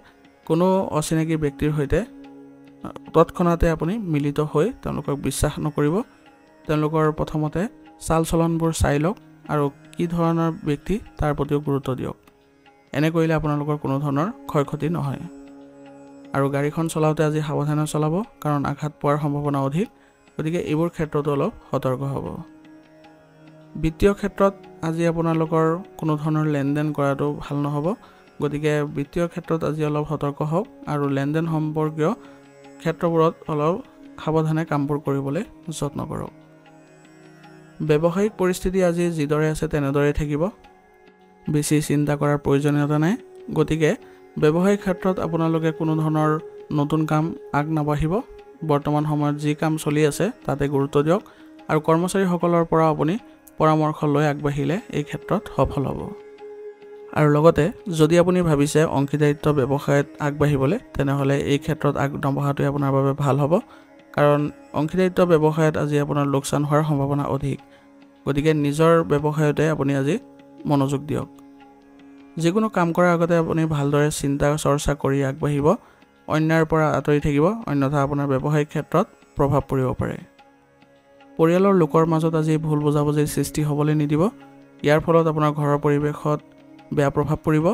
কোনো অচিনাকি ব্যক্তিৰ সৈতে তৎক্ষণাতে আপুনি মিলিত হৈ তেওঁলোকক বিশ্বাস নকৰিব। তেওঁলোকৰ প্ৰথমতে চাল চলনবোৰ চাই লওক আৰু কি ধৰণৰ ব্যক্তি তাৰ প্ৰতিও গুৰুত্ব দিয়ক। এনে কৰিলে আপোনালোকৰ কোনো ধৰণৰ ক্ষয় ক্ষতি নহয়। আৰু গাড়ীখন চলাওঁতে আজি সাৱধানে চলাব, কাৰণ আঘাত পোৱাৰ সম্ভাৱনা অধিক। গতিকে এইবোৰ ক্ষেত্ৰতো অলপ সতৰ্ক হ'ব। বিত্তীয় ক্ষেত্ৰত আজি আপোনালোকৰ কোনো ধৰণৰ লেনদেন কৰাটো ভাল নহ'ব। গতিকে বিত্তীয় ক্ষেত্ৰত আজি অলপ সতৰ্ক হওক আৰু লেনদেন সম্পৰ্কীয় ক্ষেত্ৰবোৰত অলপ সাৱধানে কামবোৰ কৰিবলৈ যত্ন কৰক। ব্যৱসায়িক পৰিস্থিতি আজি যিদৰে আছে তেনেদৰেই থাকিব। বেছি চিন্তা কৰাৰ প্ৰয়োজনীয়তা নাই। গতিকে ব্যৱসায়িক ক্ষেত্ৰত আপোনালোকে কোনো ধৰণৰ নতুন কাম আগ নাবাঢ়িব। বৰ্তমান সময়ত যি কাম চলি আছে তাতে গুৰুত্ব দিয়ক আৰু কৰ্মচাৰীসকলৰ পৰা আপুনি পৰামৰ্শ লৈ আগবাঢ়িলে এই ক্ষেত্ৰত সফল হ'ব। আৰু লগতে যদি আপুনি ভাবিছে অংশীদাৰিত্ব ব্যৱসায়ত আগবাঢ়িবলৈ, তেনেহ'লে এই ক্ষেত্ৰত আগ নবঢ়াটোৱে আপোনাৰ বাবে ভাল হ'ব, কাৰণ অংশীদাৰিত্ব ব্যৱসায়ত আজি আপোনাৰ লোকচান হোৱাৰ সম্ভাৱনা অধিক। গতিকে নিজৰ ব্যৱসায়তে আপুনি আজি মনোযোগ দিয়ক। যিকোনো কাম কৰাৰ আগতে আপুনি ভালদৰে চিন্তা চৰ্চা কৰি আগবাঢ়িব, অন্যাৰ পৰা আঁতৰি থাকিব, অন্যথা আপোনাৰ ব্যৱসায়িক ক্ষেত্ৰত প্ৰভাৱ পৰিব পাৰে। পৰিয়ালৰ লোকৰ মাজত আজি ভুল বুজাবুজিৰ সৃষ্টি হ'বলৈ নিদিব, ইয়াৰ ফলত আপোনাৰ ঘৰৰ পৰিৱেশত বেয়া প্ৰভাৱ পৰিব।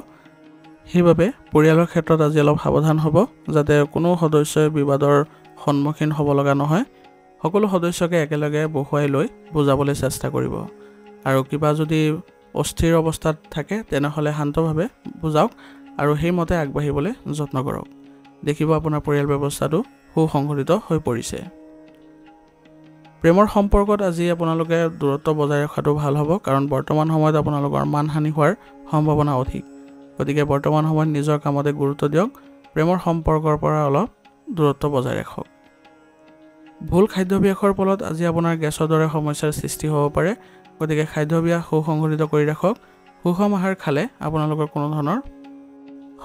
সেইবাবে পৰিয়ালৰ ক্ষেত্ৰত আজি অলপ সাৱধান হ'ব, যাতে কোনো সদস্যই বিবাদৰ সন্মুখীন হ'ব লগা নহয়। সকলো সদস্যকে একেলগে বহুৱাই লৈ বুজাবলৈ চেষ্টা কৰিব, আৰু কিবা যদি অস্থিৰ অৱস্থাত থাকে তেনেহ'লে শান্তভাৱে বুজাওক আৰু সেইমতে আগবাঢ়িবলৈ যত্ন কৰক। দেখিব আপোনাৰ পৰিয়াল ব্যৱস্থাটো সুসংগঠিত হৈ পৰিছে। প্ৰেমৰ সম্পৰ্কত আজি আপোনালোকে দূৰত্ব বজাই ৰখাটো ভাল হ'ব, কাৰণ বৰ্তমান সময়ত আপোনালোকৰ মানহানি হোৱাৰ সম্ভাৱনা অধিক। গতিকে বৰ্তমান সময়ত নিজৰ কামতে গুৰুত্ব দিয়ক, প্ৰেমৰ সম্পৰ্কৰ পৰা অলপ দূৰত্ব বজাই ৰাখক। ভুল খাদ্যাভ্যাসৰ ফলত আজি আপোনাৰ গেছৰ দৰে সমস্যাৰ সৃষ্টি হ'ব পাৰে, গতিকে খাদ্যাভ্যাস সুসংগঠিত কৰি ৰাখক। সুষম আহাৰ খালে আপোনালোকৰ কোনো ধৰণৰ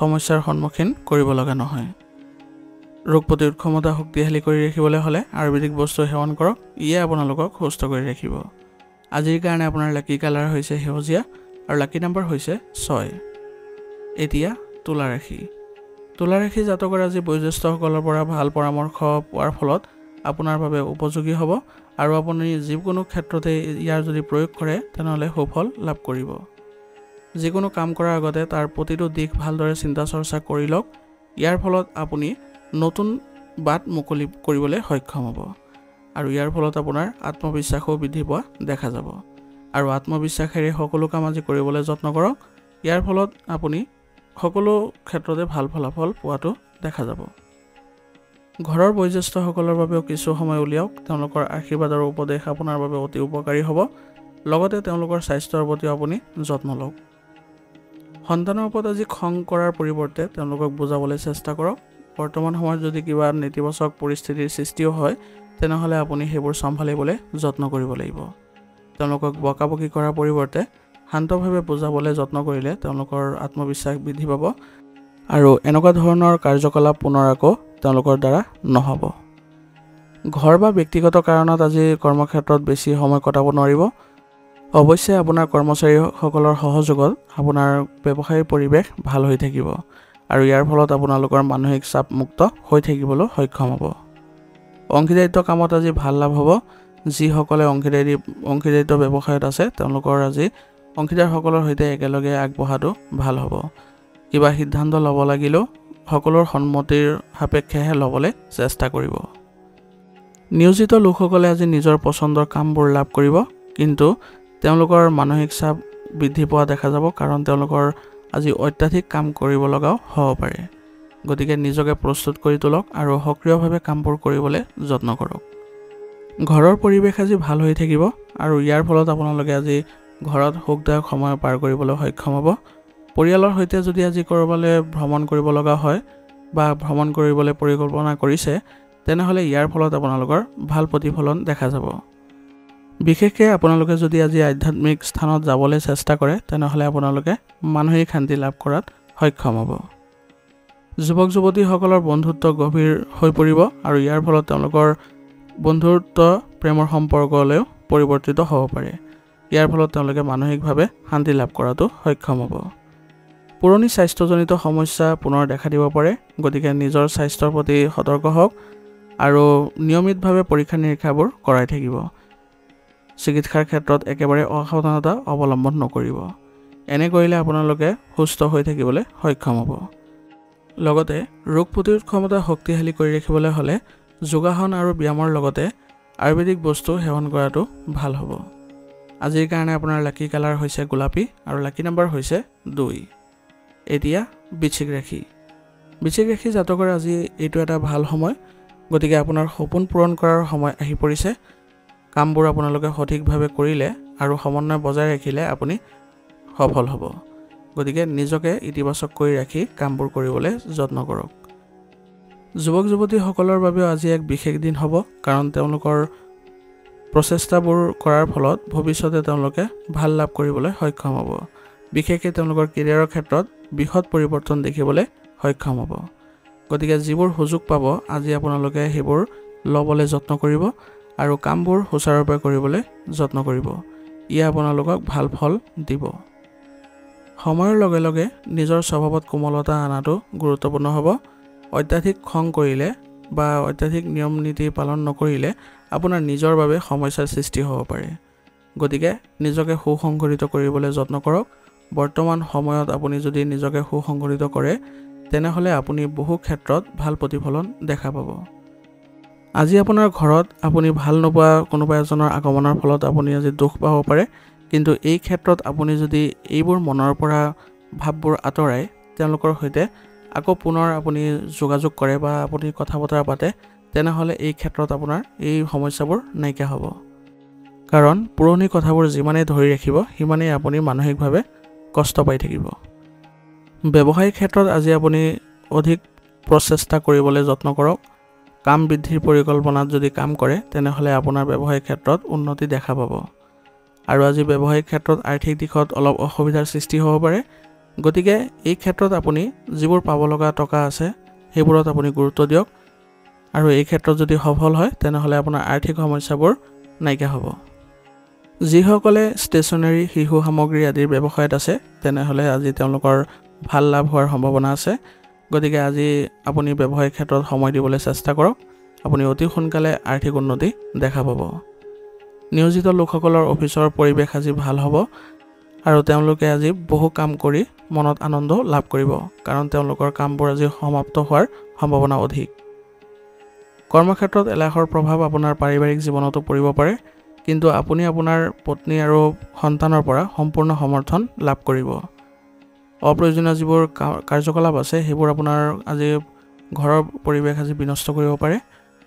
সমস্যাৰ সন্মুখীন কৰিব লগা নহয়। ৰোগ প্ৰতিৰোধ ক্ষমতা শক্তিশালী কৰি ৰাখিবলৈ হ'লে আয়ুৰ্বেদিক বস্তু সেৱন কৰক, ইয়ে আপোনালোকক সুস্থ কৰি ৰাখিব। আজিৰ কাৰণে আপোনাৰ লাকি কালাৰ হৈছে সেউজীয়া আৰু লাকি নম্বৰ হৈছে 6। এতিয়া তুলা ৰাশি। তুলা ৰাশি জাতকৰ আজি বয়োজ্যেষ্ঠসকলৰ পৰা ভাল পৰামৰ্শ পোৱাৰ ফলত আপোনাৰ বাবে উপযোগী হ'ব, আৰু আপুনি যিকোনো ক্ষেত্ৰতে ইয়াৰ যদি প্ৰয়োগ কৰে তেনেহ'লে সুফল লাভ কৰিব। যিকোনো কাম কৰাৰ আগতে তাৰ প্ৰতিটো দিশ ভালদৰে চিন্তা চৰ্চা কৰি লওক, ইয়াৰ ফলত আপুনি নতুন বাট মুকলি কৰিবলৈ সক্ষম হ'ব, আৰু ইয়াৰ ফলত আপোনাৰ আত্মবিশ্বাসো বৃদ্ধি পোৱা দেখা যাব। আৰু আত্মবিশ্বাসেৰে সকলো কাম আজি কৰিবলৈ যত্ন কৰক, ইয়াৰ ফলত আপুনি সকলো ক্ষেত্ৰতে ভাল ফলাফল পোৱাটো দেখা যাব। ঘৰৰ বয়োজ্যেষ্ঠসকলৰ বাবেও কিছু সময় উলিয়াওক, তেওঁলোকৰ আশীৰ্বাদ আৰু উপদেশ আপোনাৰ বাবে অতি উপকাৰী হ'ব। লগতে তেওঁলোকৰ স্বাস্থ্যৰ প্ৰতিও আপুনি যত্ন লওক। সন্তানৰ ওপৰত আজি খং কৰাৰ পৰিৱৰ্তে তেওঁলোকক বুজাবলৈ চেষ্টা কৰক। বৰ্তমান সময়ত যদি কিবা নেতিবাচক পৰিস্থিতিৰ সৃষ্টিও হয় তেনেহ'লে আপুনি সেইবোৰ চম্ভালিবলৈ যত্ন কৰিব লাগিব। তেওঁলোকক বকাবকি কৰাৰ পৰিৱৰ্তে শান্তভাৱে বুজাবলৈ যত্ন কৰিলে তেওঁলোকৰ আত্মবিশ্বাস বৃদ্ধি পাব, আৰু এনেকুৱা ধৰণৰ কাৰ্যকলাপ পুনৰ আকৌ তেওঁলোকৰ দ্বাৰা নহ'ব। ঘৰ বা ব্যক্তিগত কাৰণত আজি কৰ্মক্ষেত্ৰত বেছি সময় কটাব নোৱাৰিব। অৱশ্যে আপোনাৰ কৰ্মচাৰীসকলৰ সহযোগত আপোনাৰ ব্যৱসায়িক পৰিৱেশ ভাল হৈ থাকিব, আৰু ইয়াৰ ফলত আপোনালোকৰ মানসিক চাপমুক্ত হৈ থাকিবলৈ সক্ষম হ'ব। অংশীদাৰিত্ব কামত আজি ভাল লাভ হ'ব। যিসকলে অংশীদাৰিত্ব ব্যৱসায়ত আছে তেওঁলোকৰ আজি অংশীদাৰসকলৰ সৈতে একেলগে আগবঢ়াটো ভাল হ'ব। কিবা সিদ্ধান্ত ল'ব লাগিলেও সকলোৰ সন্মতিৰ সাপেক্ষেহে ল'বলৈ চেষ্টা কৰিব। নিয়োজিত লোকসকলে আজি নিজৰ পচন্দৰ কামবোৰ লাভ কৰিব, কিন্তু তেওঁলোকৰ মানসিক চাপ বৃদ্ধি পোৱা দেখা যাব, কাৰণ তেওঁলোকৰ আজি অত্যাধিক কাম কৰিব লগাও হ'ব পাৰে। গতিকে নিজকে প্ৰস্তুত কৰি তোলক আৰু সক্ৰিয়ভাৱে কামবোৰ কৰিবলৈ যত্ন কৰক। ঘৰৰ পৰিৱেশ আজি ভাল হৈ থাকিব, আৰু ইয়াৰ ফলত আপোনালোকে আজি ঘৰত সুখদায়ক সময় পাৰ কৰিবলৈ সক্ষম হ'ব। পৰিয়ালৰ সৈতে যদি আজি ক'ৰবালৈ ভ্ৰমণ কৰিব লগা হয় বা ভ্ৰমণ কৰিবলৈ পৰিকল্পনা কৰিছে তেনেহ'লে ইয়াৰ ফলত আপোনালোকৰ ভাল প্ৰতিফলন দেখা যাব। বিশেষকৈ আপোনালোকে যদি আজি আধ্যাত্মিক স্থানত যাবলৈ চেষ্টা কৰে তেনেহ'লে আপোনালোকে মানসিক শান্তি লাভ কৰাত সক্ষম হ'ব। যুৱক যুৱতীসকলৰ বন্ধুত্ব গভীৰ হৈ পৰিব, আৰু ইয়াৰ ফলত তেওঁলোকৰ বন্ধুত্ব প্ৰেমৰ সম্পৰ্কলৈও পৰিৱৰ্তিত হ'ব পাৰে। ইয়াৰ ফলত তেওঁলোকে মানসিকভাৱে শান্তি লাভ কৰাটো সক্ষম হ'ব। পুৰণি স্বাস্থ্যজনিত সমস্যা পুনৰ দেখা দিব পাৰে, গতিকে নিজৰ স্বাস্থ্যৰ প্ৰতি সতৰ্ক হওক আৰু নিয়মিতভাৱে পৰীক্ষা নিৰীক্ষাবোৰ কৰাই থাকিব। চিকিৎসাৰ ক্ষেত্ৰত একেবাৰে অসাৱধানতা অৱলম্বন নকৰিব। এনে কৰিলে আপোনালোকে সুস্থ হৈ থাকিবলৈ সক্ষম হ'ব। লগতে ৰোগ প্ৰতিৰোধ ক্ষমতা শক্তিশালী কৰি ৰাখিবলৈ হ'লে যোগাসন আৰু ব্যায়ামৰ লগতে আয়ুৰ্বেদিক বস্তু সেৱন কৰাটো ভাল হ'ব। আজিৰ কাৰণে আপোনাৰ লাকি কালাৰ হৈছে গোলাপী আৰু লাকি নম্বৰ হৈছে 2। এতিয়া বৃশ্চিক ৰাশি। বৃশ্চিক ৰাশি জাতকৰ আজি এইটো এটা ভাল সময়, গতিকে আপোনাৰ সপোন পূৰণ কৰাৰ সময় আহি পৰিছে। কামবোৰ আপোনালোকে সঠিকভাৱে কৰিলে আৰু সমন্বয় বজাই ৰাখিলে আপুনি সফল হ'ব। গতিকে নিজকে ইতিবাচক কৰি ৰাখি কামবোৰ কৰিবলৈ যত্ন কৰক। যুৱক যুৱতীসকলৰ বাবেও আজি এক বিশেষ দিন হ'ব, কাৰণ তেওঁলোকৰ প্ৰচেষ্টাবোৰ কৰাৰ ফলত ভৱিষ্যতে তেওঁলোকে ভাল লাভ কৰিবলৈ সক্ষম হ'ব। বিশেষকৈ তেওঁলোকৰ কেৰিয়াৰৰ ক্ষেত্ৰত বৃহৎ পৰিৱৰ্তন দেখিবলৈ সক্ষম হ'ব। গতিকে যিবোৰ সুযোগ পাব আজি আপোনালোকে সেইবোৰ ল'বলৈ যত্ন কৰিব আৰু কামবোৰ সুচাৰুৰূপে কৰিবলৈ যত্ন কৰিব। ইয়ে আপোনালোকক ভাল ফল দিব। সময়ৰ লগে লগে নিজৰ স্বভাৱত কোমলতা আনাটো গুৰুত্বপূৰ্ণ হ'ব। অত্যাধিক খং কৰিলে বা অত্যাধিক নিয়ম নীতি পালন নকৰিলে আপোনাৰ নিজৰ বাবে সমস্যাৰ সৃষ্টি হ'ব পাৰে। গতিকে নিজকে সুসংগঠিত কৰিবলৈ যত্ন কৰক। বৰ্তমান সময়ত আপুনি যদি নিজকে সুসংগঠিত কৰে তেনেহ'লে আপুনি বহু ক্ষেত্ৰত ভাল প্ৰতিফলন দেখা পাব। আজি আপোনাৰ ঘৰত আপুনি ভাল নোপোৱা কোনোবা এজনৰ আগমনৰ ফলত আপুনি আজি দুখ পাব পাৰে, কিন্তু এই ক্ষেত্ৰত আপুনি যদি এইবোৰ মনৰ পৰা ভাৱবোৰ আঁতৰাই তেওঁলোকৰ সৈতে আকৌ পুনৰ আপুনি যোগাযোগ কৰে বা আপুনি কথা বতৰা পাতে, তেনেহ'লে এই ক্ষেত্ৰত আপোনাৰ এই সমস্যাবোৰ নাইকিয়া হ'ব। কাৰণ পুৰণি কথাবোৰ যিমানেই ধৰি ৰাখিব সিমানেই আপুনি মানসিকভাৱে কষ্ট পাই থাকিব। ব্যৱসায়িক ক্ষেত্ৰত আজি আপুনি অধিক প্ৰচেষ্টা কৰিবলৈ যত্ন কৰক। কাম বৃদ্ধিৰ পৰিকল্পনাত যদি কাম কৰে তেনেহ'লে আপোনাৰ ব্যৱসায়িক ক্ষেত্ৰত উন্নতি দেখা পাব। আৰু আজি ব্যৱসায়িক ক্ষেত্ৰত আৰ্থিক দিশত অলপ অসুবিধাৰ সৃষ্টি হ'ব পাৰে। গতিকে এই ক্ষেত্ৰত আপুনি যিবোৰ পাব লগা টকা আছে সেইবোৰত আপুনি গুৰুত্ব দিয়ক। আৰু এই ক্ষেত্ৰত যদি সফল হয় তেনেহ'লে আপোনাৰ আৰ্থিক সমস্যাবোৰ নাইকিয়া হ'ব। যিসকলে ষ্টেচনাৰী, শিশু সামগ্ৰী আদিৰ ব্যৱসায়ত আছে তেনেহ'লে আজি তেওঁলোকৰ ভাল লাভ হোৱাৰ সম্ভাৱনা আছে। গতিকে আজি আপুনি ব্যৱসায়িক ক্ষেত্ৰত সময় দিবলৈ চেষ্টা কৰক। আপুনি অতি সোনকালে আৰ্থিক উন্নতি দেখা পাব। নিয়োজিত লোকসকলৰ অফিচৰ পৰিৱেশ আজি ভাল হ'ব আৰু তেওঁলোকে আজি বহু কাম কৰি মনত আনন্দ লাভ কৰিব, কাৰণ তেওঁলোকৰ কামবোৰ আজি সমাপ্ত হোৱাৰ সম্ভাৱনা অধিক। কৰ্মক্ষেত্ৰত এলাহৰ প্ৰভাৱ আপোনাৰ পাৰিবাৰিক জীৱনতো পৰিব পাৰে, কিন্তু আপুনি আপোনাৰ পত্নী আৰু সন্তানৰ পৰা সম্পূৰ্ণ সমৰ্থন লাভ কৰিব। অপ্ৰয়োজনীয় যিবোৰ কাৰ্যকলাপ আছে সেইবোৰ আপোনাৰ আজি ঘৰৰ পৰিৱেশ আজি বিনষ্ট কৰিব পাৰে।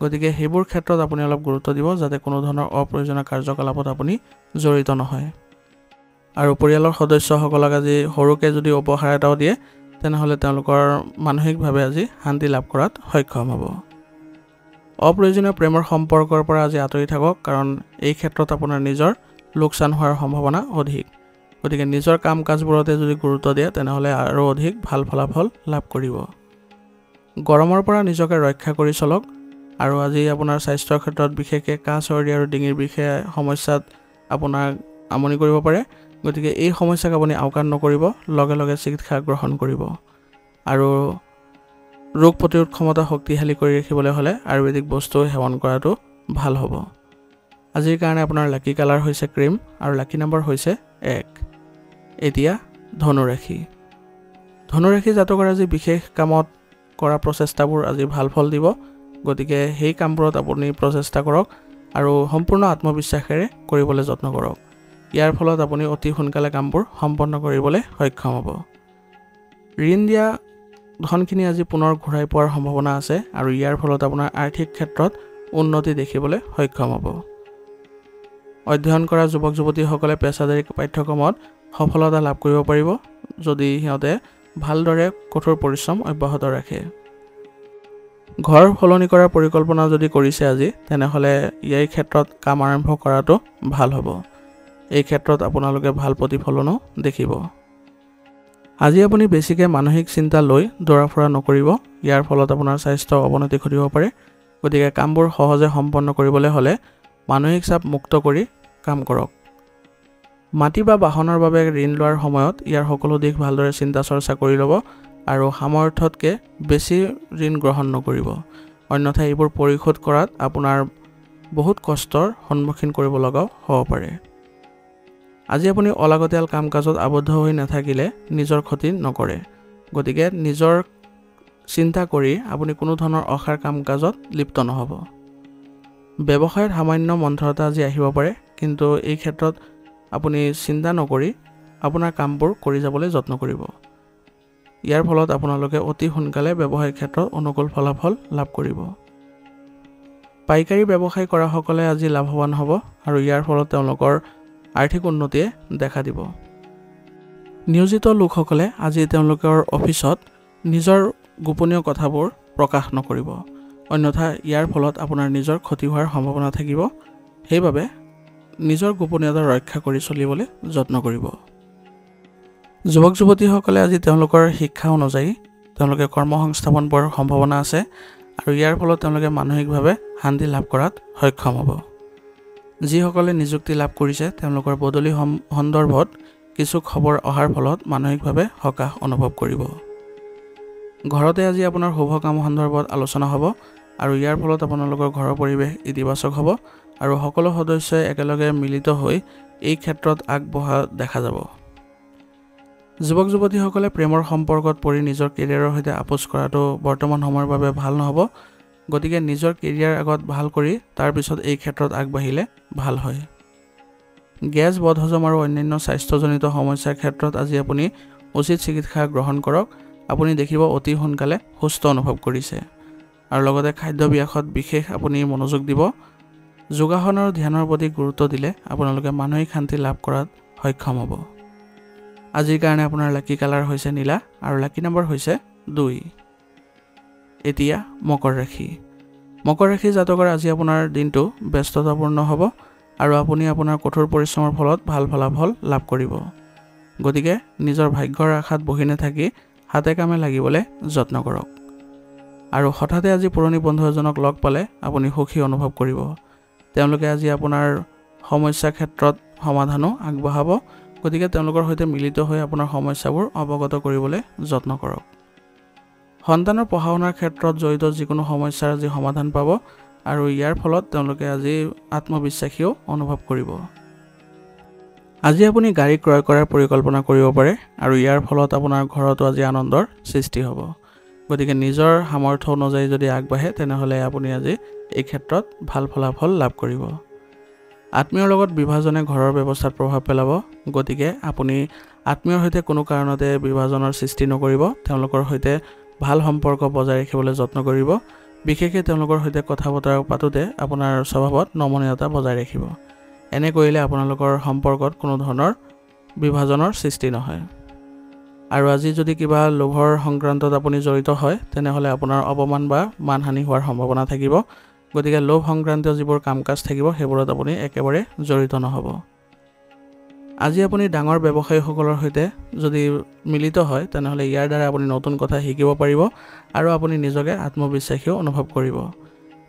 গতিকে সেইবোৰ ক্ষেত্ৰত আপুনি অলপ গুৰুত্ব দিব যাতে কোনো ধৰণৰ অপ্ৰয়োজনীয় কাৰ্যকলাপত আপুনি জড়িত নহয়। আৰু পৰিয়ালৰ সদস্যসকলক আজি সৰুকৈ যদি উপহাৰ এটাও দিয়ে তেনেহ'লে তেওঁলোকৰ মানসিকভাৱে আজি শান্তি লাভ কৰাত সক্ষম হ'ব। অপ্ৰয়োজনীয় প্ৰেমৰ সম্পৰ্কৰ পৰা আজি আঁতৰি থাকক, কাৰণ এই ক্ষেত্ৰত আপোনাৰ নিজৰ লোকচান হোৱাৰ সম্ভাৱনা অধিক। গতিকে নিজৰ কাম কাজবোৰতে যদি গুৰুত্ব দিয়ে তেনেহ'লে আৰু অধিক ভাল ফলাফল লাভ কৰিব। গৰমৰ পৰা নিজকে ৰক্ষা কৰি চলক। আৰু আজি আপোনাৰ স্বাস্থ্যৰ ক্ষেত্ৰত বিশেষকৈ কাহ, চৰ্দি আৰু ডিঙিৰ বিষে সমস্যাত আপোনাক আমনি কৰিব পাৰে। গতিকে এই সমস্যাক আপুনি আওকাণ নকৰিব, লগে লগে চিকিৎসা গ্ৰহণ কৰিব। আৰু ৰোগ প্ৰতিৰোধ ক্ষমতা শক্তিশালী কৰি ৰাখিবলৈ হ'লে আয়ুৰ্বেদিক বস্তু সেৱন কৰাটো ভাল হ'ব। আজিৰ কাৰণে আপোনাৰ লাকি কালাৰ হৈছে ক্ৰীম আৰু লাকি নম্বৰ হৈছে 1। এতিয়া ধনুৰাশি। ধনুৰাশি জাতকৰ আজি বিশেষ কামত কৰা প্ৰচেষ্টাবোৰ আজি ভাল ফল দিব। গতিকে সেই কামবোৰত আপুনি প্ৰচেষ্টা কৰক আৰু সম্পূৰ্ণ আত্মবিশ্বাসেৰে কৰিবলৈ যত্ন কৰক। ইয়াৰ ফলত আপুনি অতি সোনকালে কামবোৰ সম্পন্ন কৰিবলৈ সক্ষম হ'ব। ঋণ দিয়া ধনখিনি আজি পুনৰ ঘূৰাই পোৱাৰ সম্ভাৱনা আছে আৰু ইয়াৰ ফলত আপোনাৰ আৰ্থিক ক্ষেত্ৰত উন্নতি দেখিবলৈ সক্ষম হ'ব। অধ্যয়ন কৰা যুৱক যুৱতীসকলে পেছাদাৰী পাঠ্যক্ৰমত সফলতা লাভ কৰিব পাৰিব যদি সিহঁতে ভালদৰে কঠোৰ পৰিশ্ৰম অব্যাহত ৰাখে। ঘৰ সলনি কৰাৰ পৰিকল্পনা যদি কৰিছে আজি তেনেহ'লে এই ক্ষেত্ৰত কাম আৰম্ভ কৰাটো ভাল হ'ব। এই ক্ষেত্ৰত আপোনালোকে ভাল প্ৰতিফলনো দেখিব। আজি আপুনি বেছিকৈ মানসিক চিন্তা লৈ দৌৰা ফুৰা নকৰিব। ইয়াৰ ফলত আপোনাৰ স্বাস্থ্য অৱনতি ঘটিব পাৰে। গতিকে কামবোৰ সহজে সম্পন্ন কৰিবলৈ হ'লে মানসিক চাপ মুক্ত কৰি কাম কৰক। মাটি বা বাহনৰ বাবে ঋণ লোৱাৰ সময়ত ইয়াৰ সকলো দিশ ভালদৰে চিন্তা চৰ্চা কৰি ল'ব আৰু সামৰ্থ্যতকৈ বেছি ঋণ গ্ৰহণ নকৰিব। অন্যথা এইবোৰ পৰিশোধ কৰাত আপোনাৰ বহুত কষ্টৰ সন্মুখীন কৰিব লগাও হ'ব পাৰে। আজি আপুনি অলাগতিয়াল কাম কাজত আবদ্ধ হৈ নাথাকিলে নিজৰ ক্ষতি নকৰে। গতিকে নিজৰ চিন্তা কৰি আপুনি কোনো ধৰণৰ অসাৰ কাম কাজত লিপ্ত নহ'ব। ব্যৱসায়ত সামান্য মন্থৰতা আজি আহিব পাৰে, কিন্তু এই ক্ষেত্ৰত আপুনি চিন্তা নকৰি আপোনাৰ কামবোৰ কৰি যাবলৈ যত্ন কৰিব। ইয়াৰ ফলত আপোনালোকে অতি সোনকালে ব্যৱসায়িক ক্ষেত্ৰত অনুকূল ফলাফল লাভ কৰিব। পাইকাৰী ব্যৱসায় কৰাসকলে আজি লাভৱান হ'ব আৰু ইয়াৰ ফলত তেওঁলোকৰ আৰ্থিক উন্নতিয়ে দেখা দিব। নিয়োজিত লোকসকলে আজি তেওঁলোকৰ অফিচত নিজৰ গোপনীয় কথাবোৰ প্ৰকাশ নকৰিব, অন্যথা ইয়াৰ ফলত আপোনাৰ নিজৰ ক্ষতি হোৱাৰ সম্ভাৱনা থাকিব। সেইবাবে নিজৰ গোপনীয়তা ৰক্ষা কৰি চলিবলৈ যত্ন কৰিব। যুৱক যুৱতীসকলে আজি তেওঁলোকৰ শিক্ষা অনুযায়ী তেওঁলোকে কৰ্মসংস্থাপন পোৱাৰ সম্ভাৱনা আছে আৰু ইয়াৰ ফলত তেওঁলোকে মানসিকভাৱে শান্তি লাভ কৰাত সক্ষম হ'ব। যিসকলে নিযুক্তি লাভ কৰিছে তেওঁলোকৰ বদলি সন্দৰ্ভত কিছু খবৰ অহাৰ ফলত মানসিকভাৱে হতাশ অনুভৱ কৰিব। ঘৰতে আজি আপোনাৰ শুভ কাম সন্দৰ্ভত আলোচনা হ'ব আৰু ইয়াৰ ফলত আপোনালোকৰ ঘৰৰ পৰিৱেশ ইতিবাচক হ'ব আৰু সকলো সদস্যই একেলগে মিলিত হৈ এই ক্ষেত্ৰত আগবঢ়া দেখা যাব। যুৱক যুৱতীসকলে প্ৰেমৰ সম্পৰ্কত পৰি নিজৰ কেৰিয়াৰৰ সৈতে আপোচ কৰাটো বৰ্তমান সময়ৰ বাবে ভাল নহ'ব। গতিকে নিজৰ কেৰিয়াৰ আগত ভাল কৰি তাৰ পিছত এই ক্ষেত্ৰত আগবাঢ়িলে ভাল হয়। গেছ, বদহজম আৰু অন্যান্য স্বাস্থ্যজনিত সমস্যাৰ ক্ষেত্ৰত আজি আপুনি উচিত চিকিৎসা গ্ৰহণ কৰক। আপুনি দেখিব অতি সোনকালে সুস্থ অনুভৱ কৰিছে। আৰু লগতে খাদ্যাভ্যাসত বিশেষ আপুনি মনোযোগ দিব। যোগাসন আৰু ধ্যানৰ প্ৰতি গুৰুত্ব দিলে আপোনালোকে মানসিক শান্তি লাভ কৰাত সক্ষম হ'ব। আজিৰ কাৰণে আপোনাৰ লাকি কালাৰ হৈছে নীলা আৰু লাকি নম্বৰ হৈছে 2। এতিয়া মকৰ ৰাশি। মকৰ ৰাশি জাতকৰ আজি আপোনাৰ দিনটো ব্যস্ততাপূৰ্ণ হ'ব আৰু আপুনি আপোনাৰ কঠোৰ পৰিশ্ৰমৰ ফলত ভাল ফলাফল লাভ কৰিব। গতিকে নিজৰ ভাগ্যৰ আশাত বহি নাথাকি হাতে কামে লাগিবলৈ যত্ন কৰক। আৰু হঠাতে আজি পুৰণি বন্ধু এজনক লগ পালে আপুনি সুখী অনুভৱ কৰিব। তেওঁলোকে আজি আপোনাৰ সমস্যাৰ ক্ষেত্ৰত সমাধানো আগবঢ়াব। গতিকে তেওঁলোকৰ সৈতে মিলিত হৈ আপোনাৰ সমস্যাবোৰ অৱগত কৰিবলৈ যত্ন কৰক। সন্তানৰ পঢ়া শুনাৰ ক্ষেত্ৰত জড়িত যিকোনো সমস্যাৰ আজি সমাধান পাব আৰু ইয়াৰ ফলত তেওঁলোকে আজি আত্মবিশ্বাসীও অনুভৱ কৰিব। আজি আপুনি গাড়ী ক্ৰয় কৰাৰ পৰিকল্পনা কৰিব পাৰে আৰু ইয়াৰ ফলত আপোনাৰ ঘৰতো আজি আনন্দৰ সৃষ্টি হ'ব। গতিকে নিজৰ সামৰ্থ্য অনুযায়ী যদি আগবাঢ়ে তেনেহ'লে আপুনি আজি এই ক্ষেত্ৰত ভাল ফলাফল লাভ কৰিব। আত্মীয়ৰ লগত বিভাজনে ঘৰৰ ব্যৱস্থাত প্ৰভাৱ পেলাব। গতিকে আপুনি আত্মীয়ৰ সৈতে কোনো কাৰণতে বিভাজনৰ সৃষ্টি নকৰিব। তেওঁলোকৰ সৈতে ভাল সম্পৰ্ক বজাই ৰাখিবলৈ যত্ন কৰিব। বিশেষকৈ তেওঁলোকৰ সৈতে কথা বতৰা পাতোঁতে আপোনাৰ স্বভাৱত নমনীয়তা বজাই ৰাখিব। এনে কৰিলে আপোনালোকৰ সম্পৰ্কত কোনো ধৰণৰ বিভাজনৰ সৃষ্টি নহয়। আৰু আজি যদি কিবা লোভৰ সংক্ৰান্তত আপুনি জড়িত হয় তেনেহ'লে আপোনাৰ অপমান বা মানহানি হোৱাৰ সম্ভাৱনা থাকিব। গতিকে লোভ সংক্ৰান্তীয় যিবোৰ কাম কাজ থাকিব সেইবোৰত আপুনি একেবাৰে জড়িত নহ'ব। আজি আপুনি ডাঙৰ ব্যৱসায়ীসকলৰ সৈতে যদি মিলিত হয় তেনেহ'লে ইয়াৰ দ্বাৰা আপুনি নতুন কথা শিকিব পাৰিব আৰু আপুনি নিজকে আত্মবিশ্বাসীও অনুভৱ কৰিব।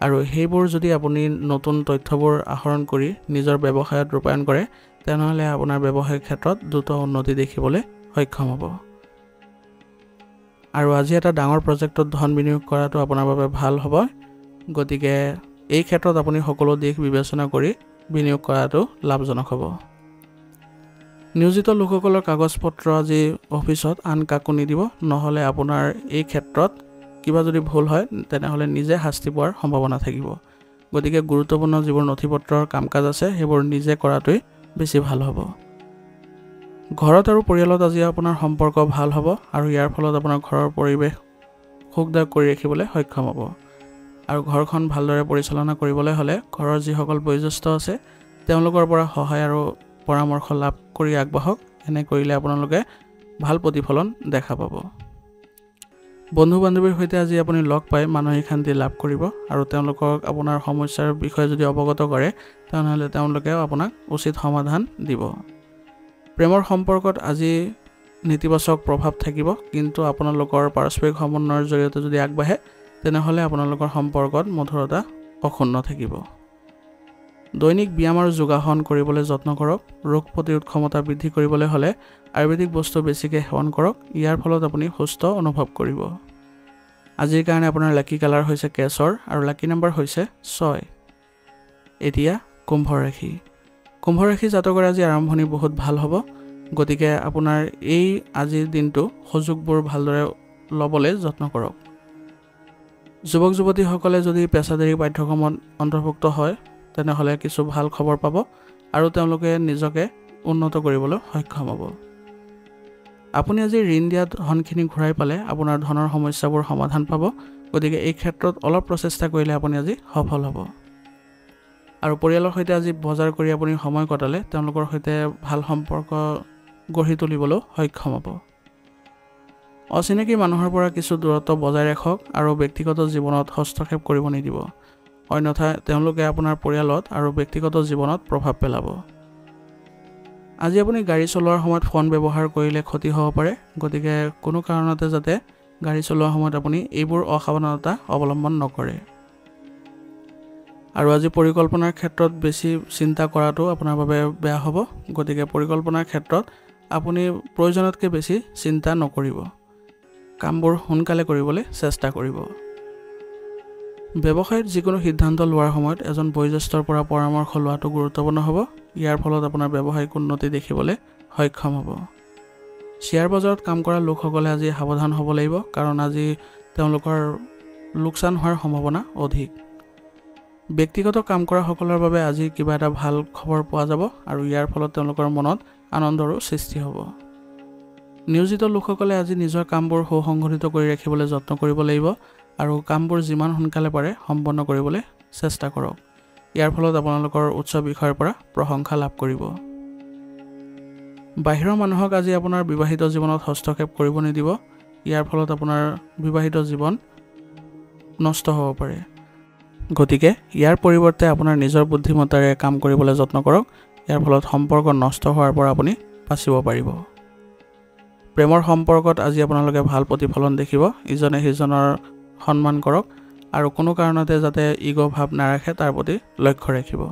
আৰু সেইবোৰ যদি আপুনি নতুন তথ্যবোৰ আহৰণ কৰি নিজৰ ব্যৱসায়ত ৰূপায়ণ কৰে তেনেহ'লে আপোনাৰ ব্যৱসায়িক ক্ষেত্ৰত দ্ৰুত উন্নতি দেখিবলৈ সক্ষম হ'ব। আৰু আজি এটা ডাঙৰ প্ৰজেক্টত ধন বিনিয়োগ কৰাটো আপোনাৰ বাবে ভাল হ'ব। গতিকে এই ক্ষেত্ৰত আপুনি সকলো দিশ বিবেচনা কৰি বিনিয়োগ কৰাটো লাভজনক হ'ব। নিয়োজিত লোকসকলৰ কাগজ পত্ৰ আজি অফিচত আন কাকো নিদিব, নহ'লে আপোনাৰ এই ক্ষেত্ৰত কিবা যদি ভুল হয় তেনেহ'লে নিজে শাস্তি পোৱাৰ সম্ভাৱনা থাকিব। গতিকে গুৰুত্বপূৰ্ণ যিবোৰ নথি পত্ৰৰ কাম কাজ আছে সেইবোৰ নিজে কৰাটোৱেই বেছি ভাল হ'ব। ঘৰত আৰু পৰিয়ালত আজি আপোনাৰ সম্পৰ্ক ভাল হ'ব আৰু ইয়াৰ ফলত আপোনাৰ ঘৰৰ পৰিৱেশ সুখদায়ক কৰি ৰাখিবলৈ সক্ষম হ'ব। আৰু ঘৰখন ভালদৰে পৰিচালনা কৰিবলৈ হ'লে ঘৰৰ যিসকল বয়োজ্যেষ্ঠ আছে তেওঁলোকৰ পৰা সহায় আৰু পৰামৰ্শ লাভ কৰি আগবাঢ়ক। এনে কৰিলে আপোনালোকে ভাল প্ৰতিফলন দেখা পাব। বন্ধু বান্ধৱীৰ সৈতে আজি আপুনি লগ পাই মানসিক শান্তি লাভ কৰিব আৰু তেওঁলোকক আপোনাৰ সমস্যাৰ বিষয়ে যদি অৱগত কৰে তেনেহ'লে তেওঁলোকেও আপোনাক উচিত সমাধান দিব। প্ৰেমৰ সম্পৰ্কত আজি নেতিবাচক প্ৰভাৱ থাকিব, কিন্তু আপোনালোকৰ পাৰস্পৰিক সমন্বয়ৰ জৰিয়তে যদি আগবাঢ়ে তেনেহ'লে আপোনালোকৰ সম্পৰ্কত মধুৰতা অক্ষুণ্ণ থাকিব। দৈনিক ব্যায়াম আৰু যোগাসন কৰিবলৈ যত্ন কৰক। ৰোগ প্ৰতিৰোধ ক্ষমতা বৃদ্ধি কৰিবলৈ হ'লে আয়ুৰ্বেদিক বস্তু বেছিকৈ সেৱন কৰক। ইয়াৰ ফলত আপুনি সুস্থ অনুভৱ কৰিব। আজিৰ কাৰণে আপোনাৰ লাকি কালাৰ হৈছে কেশৰ আৰু লাকি নম্বৰ হৈছে 6। এতিয়া কুম্ভ ৰাশি। কুম্ভ ৰাশি জাতকৰ আজি আৰম্ভণি বহুত ভাল হ'ব। গতিকে আপোনাৰ এই আজিৰ দিনটো সুযোগবোৰ ভালদৰে ল'বলৈ যত্ন কৰক। যুৱক যুৱতীসকলে যদি পেছাদাৰী পাঠ্যক্ৰমত অন্তৰ্ভুক্ত হয় তেনেহ'লে কিছু ভাল খবৰ পাব আৰু তেওঁলোকে নিজকে উন্নত কৰিবলৈ সক্ষম হ'ব। আপুনি আজি ঋণ দিয়া ধনখিনি ঘূৰাই পালে আপোনাৰ ধনৰ সমস্যাবোৰ সমাধান পাব। গতিকে এই ক্ষেত্ৰত অলপ প্ৰচেষ্টা কৰিলে আপুনি আজি সফল হ'ব। আৰু পৰিয়ালৰ সৈতে আজি বজাৰ কৰি আপুনি সময় কটালে তেওঁলোকৰ সৈতে ভাল সম্পৰ্ক গঢ়ি তুলিবলৈ সক্ষম হ'ব। অচিনাকি মানুহৰ পৰা কিছু দূৰত্ব বজাই ৰাখক আৰু ব্যক্তিগত জীৱনত হস্তক্ষেপ কৰিব নিদিব, অন্যথা তেওঁলোকে আপোনাৰ পৰিয়ালত আৰু ব্যক্তিগত জীৱনত প্ৰভাৱ পেলাব। আজি আপুনি গাড়ী চলোৱাৰ সময়ত ফোন ব্যৱহাৰ কৰিলে ক্ষতি হ'ব পাৰে। গতিকে কোনো কাৰণতে যাতে গাড়ী চলোৱাৰ সময়ত আপুনি এইবোৰ অসাৱধানতা অৱলম্বন নকৰে। আৰু আজি পৰিকল্পনাৰ ক্ষেত্ৰত বেছি চিন্তা কৰাটো আপোনাৰ বাবে বেয়া হ'ব। গতিকে পৰিকল্পনাৰ ক্ষেত্ৰত আপুনি প্ৰয়োজনতকৈ বেছি চিন্তা নকৰিব। কামবোৰ সোনকালে কৰিবলৈ চেষ্টা কৰিব। ব্যৱসায়ত যিকোনো সিদ্ধান্ত লোৱাৰ সময়ত এজন বয়োজ্যেষ্ঠৰ পৰা পৰামৰ্শ লোৱাটো গুৰুত্বপূৰ্ণ হ'ব। ইয়াৰ ফলত আপোনাৰ ব্যৱসায়িক উন্নতি দেখিবলৈ সক্ষম হ'ব। শ্বেয়াৰ বজাৰত কাম কৰা লোকসকলে আজি সাৱধান হ'ব লাগিব, কাৰণ আজি তেওঁলোকৰ লোকচান হোৱাৰ সম্ভাৱনা অধিক। ব্যক্তিগত কাম কৰাসকলৰ বাবে আজি কিবা এটা ভাল খবৰ পোৱা যাব আৰু ইয়াৰ ফলত তেওঁলোকৰ মনত আনন্দৰো সৃষ্টি হ'ব। নিয়োজিত লোকসকলে আজি নিজৰ কামবোৰ সুসংগঠিত কৰি ৰাখিবলৈ যত্ন কৰিব লাগিব আৰু কামবোৰ যিমান সোনকালে পাৰে সম্পন্ন কৰিবলৈ চেষ্টা কৰক। ইয়াৰ ফলত আপোনালোকৰ উচ্চ বিষয়ৰ পৰা প্ৰশংসা লাভ কৰিব। বাহিৰৰ মানুহক আজি আপোনাৰ বিবাহিত জীৱনত হস্তক্ষেপ কৰিব নিদিব। ইয়াৰ ফলত আপোনাৰ বিবাহিত জীৱন নষ্ট হ'ব পাৰে। গতিকে ইয়াৰ পৰিৱৰ্তে আপোনাৰ নিজৰ বুদ্ধিমত্তাৰে কাম কৰিবলৈ যত্ন কৰক। ইয়াৰ ফলত সম্পৰ্ক নষ্ট হোৱাৰ পৰা আপুনি বাচিব পাৰিব। প্ৰেমৰ সম্পৰ্কত আজি আপোনালোকে ভাল প্ৰতিফলন দেখিব। ইজনে সিজনৰ সন্মান কৰক আৰু কোনো কাৰণতে যাতে ইগ' ভাৱ নাৰাখে তাৰ প্ৰতি লক্ষ্য ৰাখিব।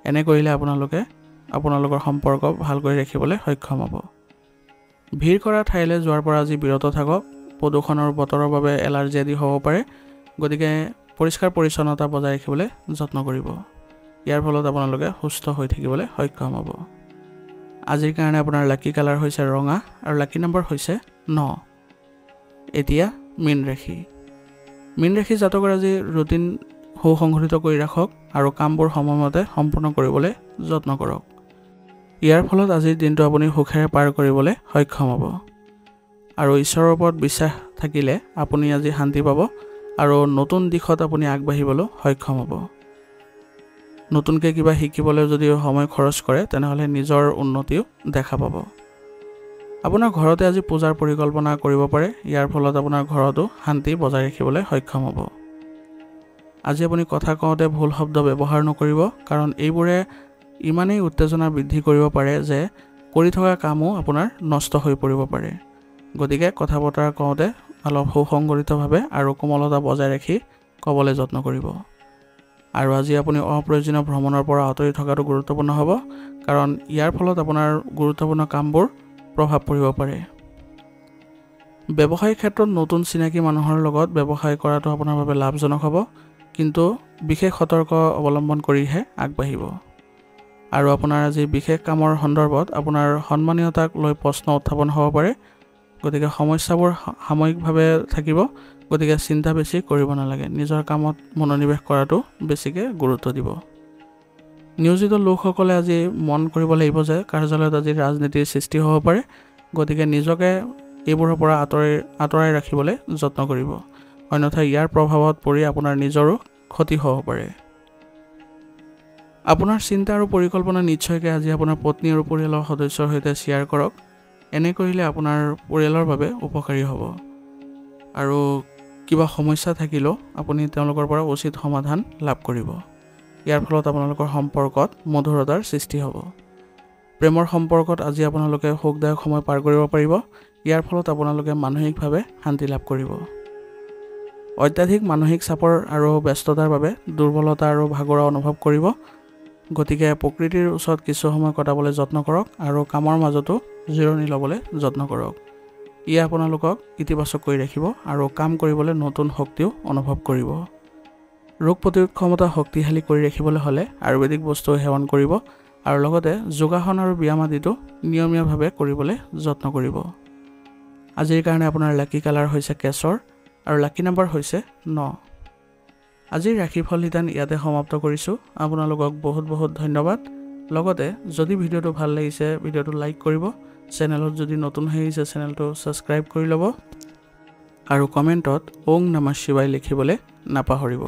এনে কৰিলে আপোনালোকে আপোনালোকৰ সম্পৰ্ক ভাল কৰি ৰাখিবলৈ সক্ষম হ'ব। ভিৰ কৰা ঠাইলৈ যোৱাৰ পৰা আজি বিৰত থাকক। প্ৰদূষণৰ বতৰৰ বাবে এলাৰ্জি আদি হ'ব পাৰে। গতিকে পৰিষ্কাৰ পৰিচ্ছন্নতা বজাই ৰাখিবলৈ যত্ন কৰিব। ইয়াৰ ফলত আপোনালোকে সুস্থ হৈ থাকিবলৈ সক্ষম হ'ব। আজিৰ কাৰণে আপোনাৰ লাকি কালাৰ হৈছে ৰঙা আৰু লাকি নম্বৰ হৈছে 9। এতিয়া মীন ৰাশি। মীন ৰাশি জাতকৰ আজি ৰুটিন সুসংগঠিত কৰি ৰাখক আৰু কামবোৰ সময়মতে সম্পূৰ্ণ কৰিবলৈ যত্ন কৰক। ইয়াৰ ফলত আজিৰ দিনটো আপুনি সুখেৰে পাৰ কৰিবলৈ সক্ষম হ'ব। আৰু ঈশ্বৰৰ ওপৰত বিশ্বাস থাকিলে আপুনি আজি শান্তি পাব আৰু নতুন দিশত আপুনি আগবাঢ়িবলৈ সক্ষম হ'ব। নতুনকৈ কিবা শিকিবলৈ যদি সময় খৰচ কৰে তেনেহ'লে নিজৰ উন্নতিও দেখা পাব। আপোনাৰ ঘৰতে আজি পূজাৰ পৰিকল্পনা কৰিব পাৰে। ইয়াৰ ফলত আপোনাৰ ঘৰতো শান্তি বজাই ৰাখিবলৈ সক্ষম হ'ব। আজি আপুনি কথা কওঁতে ভুল শব্দ ব্যৱহাৰ নকৰিব, কাৰণ এইবোৰে ইমানেই উত্তেজনা বৃদ্ধি কৰিব পাৰে যে কৰি থকা কামো আপোনাৰ নষ্ট হৈ পৰিব পাৰে। গতিকে কথা বতৰা কওঁতে অলপ সুসংগঠিতভাৱে আৰু কোমলতা বজাই ৰাখি ক'বলৈ যত্ন কৰিব। আৰু আজি আপুনি অপ্ৰয়োজনীয় ভ্ৰমণৰ পৰা আঁতৰি থকাটো গুৰুত্বপূৰ্ণ হ'ব, কাৰণ ইয়াৰ ফলত আপোনাৰ গুৰুত্বপূৰ্ণ কামবোৰ প্ৰভাৱ পৰিব পাৰে। ব্যৱসায়িক ক্ষেত্ৰত নতুন চিনাকি মানুহৰ লগত ব্যৱসায় কৰাটো আপোনাৰ বাবে লাভজনক হ'ব, কিন্তু বিশেষ সতৰ্ক অৱলম্বন কৰিহে আগবাঢ়িব। আৰু আপোনাৰ আজি বিশেষ কামৰ সন্দৰ্ভত আপোনাৰ সন্মানীয়তাক লৈ প্ৰশ্ন উত্থাপন হ'ব পাৰে। গতিকে সমস্যাবোৰ সাময়িকভাৱে থাকিব। গতিকে চিন্তা বেছি কৰিব নালাগে। নিজৰ কামত মনোনিৱেশ কৰাটো বেছিকৈ গুৰুত্ব দিব। নিয়োজিত লোকসকলে আজি মন কৰিব লাগিব যে কাৰ্যালয়ত আজি ৰাজনীতিৰ সৃষ্টি হ'ব পাৰে। গতিকে নিজকে এইবোৰৰ পৰা আঁতৰাই ৰাখিবলৈ যত্ন কৰিব। অন্যথা ইয়াৰ প্ৰভাৱত পৰি আপোনাৰ নিজৰো ক্ষতি হ'ব পাৰে। আপোনাৰ চিন্তা আৰু পৰিকল্পনা নিশ্চয়কৈ আজি আপোনাৰ পত্নী আৰু পৰিয়ালৰ সদস্যৰ সৈতে শ্বেয়াৰ কৰক। এনে কৰিলে আপোনাৰ পৰিয়ালৰ বাবে উপকাৰী হ'ব। আৰু কিবা সমস্যা থাকিলেও আপুনি তেওঁলোকৰ পৰা উচিত সমাধান লাভ কৰিব। ইয়াৰ ফলত আপোনালোকৰ সম্পৰ্কত মধুৰতাৰ সৃষ্টি হ'ব। প্ৰেমৰ সম্পৰ্কত আজি আপোনালোকে সুখদায়ক সময় পাৰ কৰিব পাৰিব। ইয়াৰ ফলত আপোনালোকে মানসিকভাৱে শান্তি লাভ কৰিব। অত্যাধিক মানসিক চাপৰ আৰু ব্যস্ততাৰ বাবে দুৰ্বলতা আৰু ভাগৰুৱা অনুভৱ কৰিব। গতিকে প্ৰকৃতিৰ ওচৰত কিছু সময় কটাবলৈ যত্ন কৰক আৰু কামৰ মাজতো জিৰণি ল'বলৈ যত্ন কৰক। ই আপোনালোকক ইতিবাচক কৰি ৰাখিব আৰু কাম কৰিবলৈ নতুন শক্তিও অনুভৱ কৰিব। ৰোগ প্ৰতিৰোধ ক্ষমতা শক্তিশালী কৰি ৰাখিবলৈ হ'লে আয়ুৰ্বেদিক বস্তু সেৱন কৰিব আৰু লগতে যোগাসন আৰু ব্যায়াম আদিটো নিয়মীয়াভাৱে কৰিবলৈ যত্ন কৰিব। আজিৰ কাৰণে আপোনাৰ লাকি কালাৰ হৈছে কেশৰ আৰু লাকি নম্বৰ হৈছে 9। আজিৰ ৰাশিফল নিদান ইয়াতে সমাপ্ত কৰিছোঁ। আপোনালোকক বহুত বহুত ধন্যবাদ। লগতে যদি ভিডিঅ'টো ভাল লাগিছে ভিডিঅ'টো লাইক কৰিব। চেনেলত যদি নতুন হৈ আহিছে চেনেলটো ছাবস্ক্ৰাইব কৰি ল'ব আৰু কমেণ্টত ওং নমঃ শিৱায় লিখিবলৈ নাপাহৰিব।